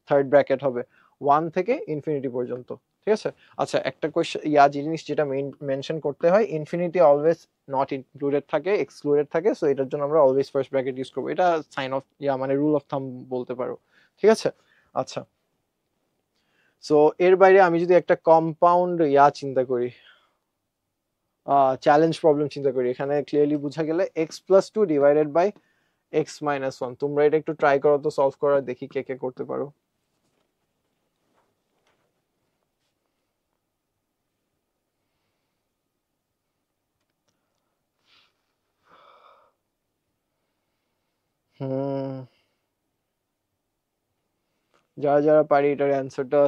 থার্ড ব্র্যাকেট হবে, 1 থেকে ইনফিনিটি পর্যন্ত। ঠিক আছে? আচ্ছা একটা কোয়েশ্চেন জিনিস যেটা মেনশন করতে হয়, ইনফিনিটি অলওয়েজ নট ইনক্লুডেড থাকে, এক্সক্লুডেড থাকে। সো এটার জন্য আমরা অলওয়েজ ফার্স্ট ব্র্যাকেট ইউজ করবো, এটা সাইন অফ মানে রুল অফ থাম্ব বলতে পারো। ঠিক আছে? আচ্ছা, সো এর বাইরে আমি যদি একটা কম্পাউন্ড চিন্তা করি, চ্যালেঞ্জ প্রবলেম চিন্তা করি, এখানে ক্লিয়ারলি বোঝা গেলে x + 2 / x - 1। তোমরা এটা একটু ট্রাই করো তো সলভ করার, দেখি কে কে করতে পারো। হুম, যারা যারা পারি এটার অ্যান্সারটা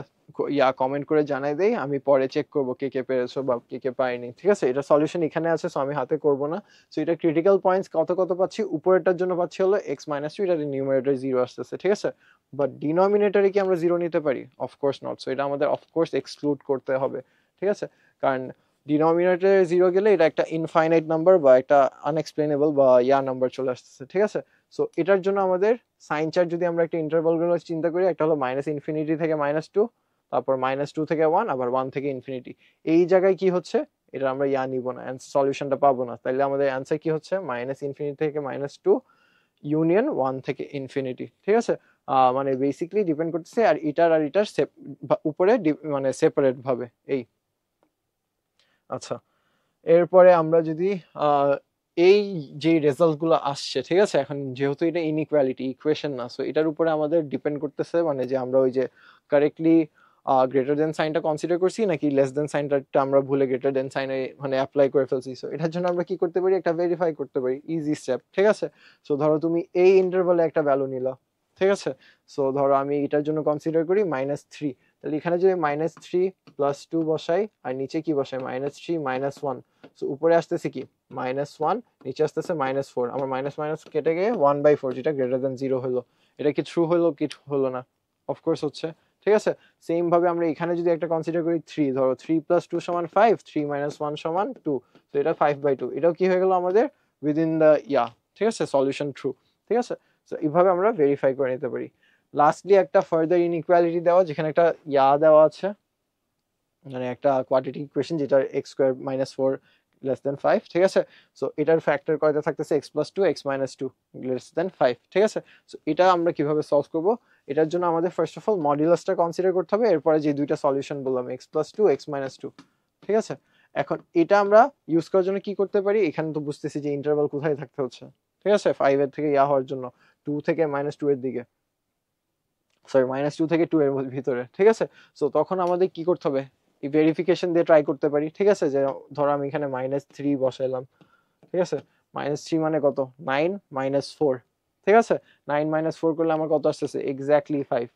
কমেন্ট করে জানাই দেই, আমি পরে চেক করব কে কে পেরেছো বা কে কে পারেনি। ঠিক আছে? এটা সলিউশন এখানে আছে, সো আমি হাতে করব না। সো এটা ক্রিটিক্যাল পয়েন্টস কত কত পাচ্ছি, উপরেরটার জন্য পাচ্ছি হলো x - 2, এটা নিউমারেটর 0 আসতেছে। ঠিক আছে? বাট ডিনোমিনেটরে কি আমরা 0 নিতে পারি? Of course not. সো এটা আমাদের অফকোর্স এক্সক্লুড করতে হবে। ঠিক আছে? কারণ ডিনোমিনেটরে 0 গেলে এটা একটা ইনফাইনাইট নাম্বার বা একটা আনএক্সপ্লেনেবল বা নাম্বার চলে আসতেছে। ঠিক আছে? সো এটার জন্য আমাদের সাইন চার্ট যদি আমরা একটা ইন্টারভাল গুলো চিন্তা করি, একটা হলো -ইনফিনিটি থেকে -2, তারপর -2 থেকে 1, আবার 1 থেকে ইনফিনিটি। এই জায়গায় কি হচ্ছে, এটা আমরা নিব না, সলিউশনটা পাবো না। তাইলে আমাদের অ্যান্সার কি হচ্ছে, -ইনফিনিটি থেকে -2 ইউনিয়ন 1 থেকে ইনফিনিটি। ঠিক আছে? মানে বেসিক্যালি ডিপেন্ড করতেছে আর এটার উপরে মানে সেপারেট ভাবে। এই আচ্ছা, এরপরে আমরা যদি এই যে রেজাল্ট গুলো আসছে, ঠিক আছে, এখন যেহেতু এটা ইনইকুয়ালিটি ইকুয়েশন না, সো এটার উপরে আমাদের ডিপেন্ড করতেছে, মানে যে আমরা ওই যে কারেক্টলি গ্রেটার দেন সাইনটা কনসিডার করছি নাকি লেস দেন সাইনটা আমরা ভুলে গ্রেটার দেন সাইনে মানে অ্যাপ্লাই করে ফেলছি। সো এটার জন্য আমরা কি করতে পারি, একটা ভেরিফাই করতে পারি, ইজি স্টেপ। ঠিক আছে? সো ধরো তুমি এই ইন্টারভালে একটা ভ্যালু নিলা। ঠিক আছে? সো ধরো আমি এটার জন্য কনসিডার করি -3, তাহলে এখানে যদি -3 + 2 বসাই আর নিচে কি বসাই, -3 -1, সো উপরে আসতেছে কি -1, নিচে আসতেছে -4, আমার মাইনাস মাইনাস কেটে গিয়ে 1/4, যেটা গ্রেটার দেন 0 হলো। এটা কি ট্রু হলো কি হলো না? অফকোর্স হচ্ছে। ঠিক আছে? সেম ভাবে আমরা এখানে যদি একটা কনসিডার করি 3, ধরো 3 + 2 = 5, 3 - 1 = 2, তো এটা 5/2, এটাও কি হয়ে গেল আমাদের উইদিন দ্য ঠিক আছে, সলিউশন ট্রু। ঠিক আছে? তো এইভাবে আমরা ভেরিফাই করে নিতে পারি। লাস্টলি একটা ফার্দার ইনইকুয়ালিটি দেওয়া, যেখানে একটা দেওয়া আছে, মানে একটা কোয়াড্রেটিক ইকুয়েশন যেটা x² - 4 <(5). ঠিক আছে? সো এটার ফ্যাক্টর কয়টা থাকতেছে, x + 2 x - 2 <(5). ঠিক আছে? সো এটা আমরা কিভাবে সলভ করব, এটার জন্য আমাদের ফার্স্ট অফ অল মডুলাসটা কনসিডার করতে হবে, এরপরে যে দুইটা সলিউশন বললাম x + 2 x - 2। ঠিক আছে? এখন এটা আমরা ইউজ করার জন্য কি করতে পারি, এখানে তো বুঝতেছি যে ইন্টারভাল কোথায় থাকতে হচ্ছে। ঠিক আছে? 5 এর থেকে হওয়ার জন্য 2 থেকে -2 এর দিকে, সরি -2 থেকে 2 এর ভিতরে। ঠিক আছে? সো তখন আমাদের কি করতে হবে, এই ভেরিফিকেশন দিয়ে ট্রাই করতে পারি। ঠিক আছে? যে ধরো আমি এখানে -3 বসাইলাম। ঠিক আছে? -3 মানে কত, 9 - 4। ঠিক আছে? 9 - 4 করলে আমার কত আসতেছে, এক্স্যাক্টলি 5।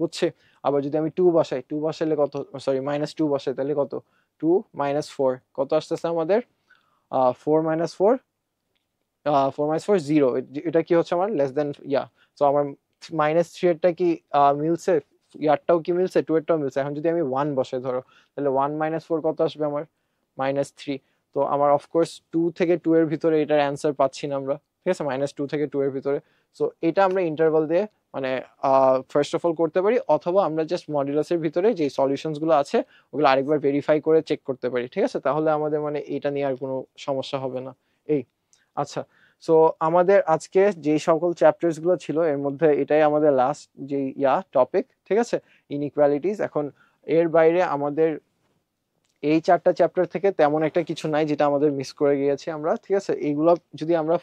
বুঝছি। আবার যদি আমি 2 বসাই, 2 বসাইলে কত, সরি -2 বসাই তাহলে কত, 2 - 4 কত আসতেছে আমাদের, 4 - 4, 4 - 4 0, এটা কি হচ্ছে আমার লেস দেন তো আমার -3 এরটা কি মিলছে, ইয়ারটাও কি মিলছে, 2 এরটাও মিলছে। এখন যদি আমি 1 বসাই ধরো, তাহলে 1 - 4 কত আসবে আমার, -3। তো আমার অফকোর্স 2 থেকে 2 এর ভিতরে এটার অ্যান্সার পাচ্ছি না আমরা, ঠিক আছে, -2 থেকে 2 এর ভিতরে। সো এটা আমরা ইন্টারভাল দিয়ে মানে ফার্স্ট অফ অল করতে পারি, অথবা আমরা জাস্ট মডুলাসের ভিতরে যে সলিউশনস গুলো আছে ওগুলো আরেকবার ভেরিফাই করে চেক করতে পারি, ঠিক আছে, তাহলে আমাদের মানে এটা নিয়ে আর কোনো সমস্যা হবে না। এই আচ্ছা, সো আমাদের আজকে যে সকল চ্যাপ্টার্স গুলো ছিল এর মধ্যে এটাই আমাদের লাস্ট যে টপিক, ঠিক আছে, ইনইকুয়ালিটিস। এখন এর বাইরে আমাদের এই 4টা চ্যাপ্টার থেকে তেমন একটা কিছু নাই যেটা আমাদের মিস করে গিয়েছি আমরা, ঠিক আছে। এইগুলো যদি আমরা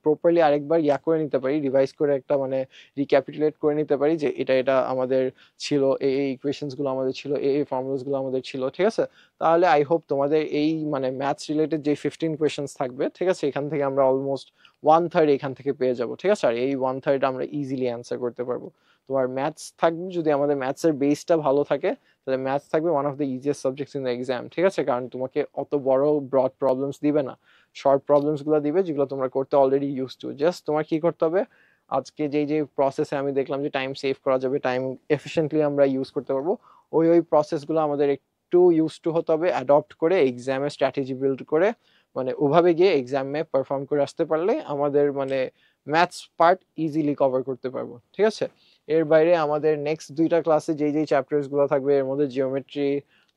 প্রপারলি আরেকবার করে নিতে পারি, রিভাইজ করে একটা মানে রিক্যাপিটুলেট করে নিতে পারি যে এটা এটা আমাদের ছিল, এই ইকুয়েশনস গুলো আমাদের ছিল, এই ফর্মুলাস গুলো আমাদের ছিল, ঠিক আছে, তাহলে আই হোপ তোমাদের এই মানে ম্যাথস রিলেটেড যে 15 কোয়েশ্চেন্স থাকবে, ঠিক আছে, এখান থেকে আমরা অলমোস্ট 1/3 এখান থেকে পেয়ে যাব, ঠিক আছে। আর এই 1/3 আমরা ইজিলি অ্যান্সার করতে পারবো। তোমার ম্যাথস থাকবে, যদি আমাদের ম্যাথসের বেসটা ভালো থাকে তাহলে ম্যাথস থাকবে one of the easiest subjects in the exam, ঠিক আছে, কারণ তোমাকে অত বড় ব্রড প্রবলেমস দিবে না, শর্ট প্রবলেমস গুলো দিবে যেগুলো তোমরা করতে অলরেডি ইউজ টু। জাস্ট তোমার কি করতে হবে, আজকে যেই যে প্রসেসে আমি দেখলাম যে টাইম সেভ করা যাবে, টাইম এফিশিয়েন্টলি আমরা ইউজ করতে পারবো, ওই প্রসেসগুলো আমাদের একটু ইউজ টু হতে হবে, অ্যাডপ্ট করে এক্সামে স্ট্র্যাটেজি বিল্ড করে মানে ওভাবে গিয়ে এক্সামে পারফর্ম করে আসতে পারলে আমাদের মানে ম্যাথস পার্ট ইজিলি কভার করতে পারবো, ঠিক আছে। এর বাইরে আমাদের নেক্সট 2টা ক্লাসে যেই যেই চ্যাপ্টার্স গুলো থাকবে এর মধ্যে জিওমেট্রি,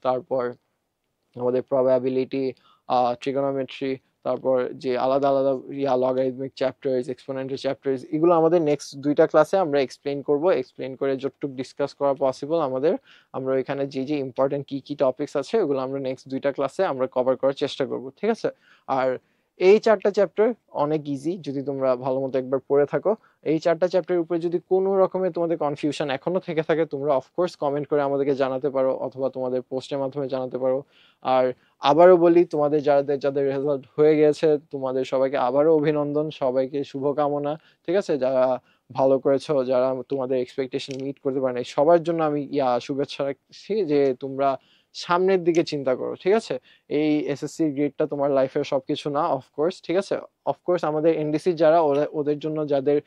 তারপর আমাদের প্রবাবিলিটি, ট্রিগোনোমেট্রি, তারপর যে আলাদা আলাদা লগারিদমিক চ্যাপ্টার্স, এক্সপোনেন্টের চ্যাপ্টার্স, এগুলো আমাদের নেক্সট 2টা ক্লাসে আমরা এক্সপ্লেন করব। এক্সপ্লেন করে যতটুকু ডিসকাস করা পসিবল আমাদের, আমরা এখানে যে যে ইম্পর্টেন্ট কি কি টপিকস আছে ওগুলো আমরা নেক্সট 2টা ক্লাসে আমরা কভার করার চেষ্টা করব, ঠিক আছে। আর এই 4টা চ্যাপ্টার অনেক ইজি, যদি তোমরা ভালো মতো একবার পড়ে থাকো। এই 4টা চ্যাপ্টারের উপরে যদি কোনো রকমের তোমাদের কনফিউশন এখনো থেকে থাকে, তোমরা অফকোর্স কমেন্ট করে আমাদেরকে জানাতে পারো, অথবা তোমাদের পোস্টের মাধ্যমে জানাতে পারো। আর আবারও বলি, তোমাদের যাদের যাদের রেজাল্ট হয়ে গেছে তোমাদের সবাইকে আবারও অভিনন্দন, সবাইকে শুভকামনা, ঠিক আছে। যারা ভালো করেছো, যারা তোমাদের এক্সপেকটেশন মিট করতে পারে নাই, সবার জন্য আমি শুভেচ্ছা রাখছি যে তোমরা সামনের দিকে চিন্তা করো, ঠিক আছে। এই এসএসসি গ্রেডটা তোমার লাইফের সবকিছু না, অফকোর্স, ঠিক আছে। অফকোর্স আমাদের এনডিসি যারা ওদের জন্য যাদের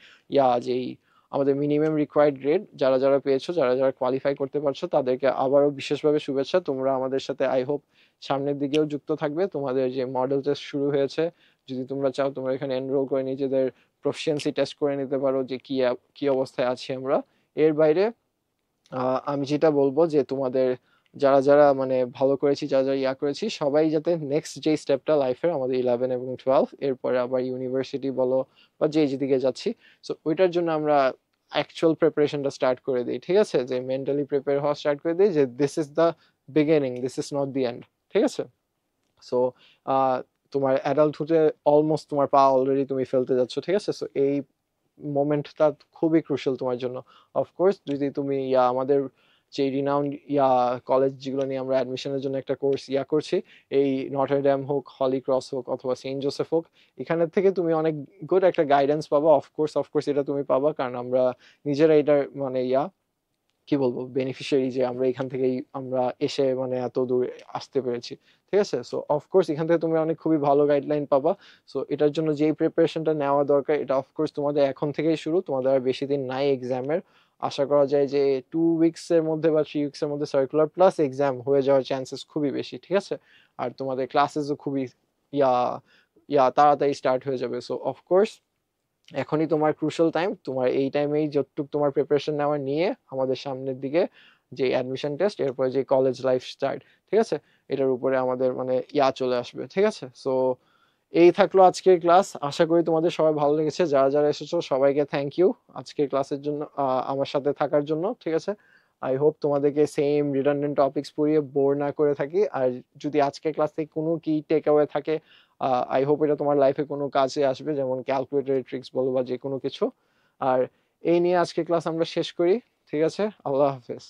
যেই আমাদের মিনিমাম রিকোয়ার্ড গ্রেড যারা যারা পেয়েছো, যারা যারা কোয়ালিফাই করতে পারছো, তাদেরকে আবারও বিশেষভাবে শুভেচ্ছা। তোমরা আমাদের সাথে আই হোপ সামনের দিকেও যুক্ত থাকবে। তোমাদের যে মডেল টেস্ট শুরু হয়েছে, যদি তোমরা চাও তোমরা এখানে এনরোল করে নিজেদের প্রফিসিয়েন্সি টেস্ট করে নিতে পারো যে কি অবস্থায় আছি আমরা। এর বাইরে আমি যেটা বলবো যে তোমাদের যারা যারা মানে ভালো করেছি, যারা যারা করেছি, সবাই যাতে নেক্সট যে স্টেপটা লাইফের আমাদের 11 এবং 12, এরপরে আবার ইউনিভার্সিটি বলো বা যেদিকে যাচ্ছি, সো ওইটার জন্য আমরা অ্যাকচুয়াল প্রিপারেশনটা স্টার্ট করে দিই, ঠিক আছে, যে মেন্টালি প্রিপেয়ার হওয়া স্টার্ট করে দিই যে this is the beginning, this is not the end, ঠিক আছে। সো তোমার অ্যাডাল্টহুডে অলমোস্ট তোমার পা অলরেডি তুমি ফেলতে যাচ্ছ, ঠিক আছে। সো এই মোমেন্টটা খুবই ক্রুশাল তোমার জন্য। অফকোর্স যদি তুমি আমাদের যে রিনাউন্ড কলেজ যেগুলো নিয়ে আমরা অ্যাডমিশনের জন্য একটা কোর্স করছি, এই নটরডেম হোক, হলি ক্রস হোক, অথবা সেন্ট জোসেফ হোক, এখানের থেকে তুমি অনেক গুড একটা গাইডেন্স পাবা। অফকোর্স এটা তুমি পাবা, কারণ আমরা নিজেরা এটার মানে কি বলবো বেনিফিশিয়ারি, যে আমরা এখান থেকেই আমরা এসে মানে এত দূর আসতে পেরেছি, ঠিক আছে। সো অফকোর্স এখান থেকে তুমি অনেক খুবই ভালো গাইডলাইন পাবা। সো এটার জন্য যেই প্রিপারেশনটা নেওয়া দরকার, এটা অফকোর্স তোমাদের এখন থেকেই শুরু, তোমাদের আর বেশি দিন নাই এক্সামের। আশা করা যায় যে 2 উইকস এর মধ্যে বা 3 উইকস এর মধ্যে সার্কুলার প্লাস এক্সাম হয়ে যাওয়ার চান্সেস খুবই বেশি, ঠিক আছে। আর তোমাদের ক্লাসেসও খুবই ইয়া তাড়াতাড়ি স্টার্ট হয়ে যাবে। সো অফকোর্স এখনই তোমার ক্রুশাল টাইম, তোমার এই টাইমেই যতটুকু তোমার প্রিপারেশন নেওয়া নিয়ে আমাদের সামনের দিকে যে অ্যাডমিশন টেস্ট, এরপরে যে কলেজ লাইফ স্টার্ট, ঠিক আছে, এটার উপরে আমাদের মানে চলে আসবে, ঠিক আছে। সো এই থাকলো আজকের ক্লাস। আশা করি তোমাদের সবাই ভালো লেগেছে। যারা যারা এসেছো সবাইকে থ্যাংক ইউ আজকের ক্লাসের জন্য, আমার সাথে থাকার জন্য, ঠিক আছে। আই হোপ তোমাদেরকে সেম রিডান্ডেন্ট টপিকস পড়িয়ে বোর না করে থাকি। আর যদি আজকের ক্লাস থেকে কোনো কি টেক অ্যাওয়ে থাকে, আই হোপ এটা তোমার লাইফে কোনো কাজে আসবে, যেমন ক্যালকুলেটর ট্রিক্স বলো বা যে কোনো কিছু। আর এই নিয়ে আজকের ক্লাস আমরা শেষ করি, ঠিক আছে। আল্লাহ হাফেজ।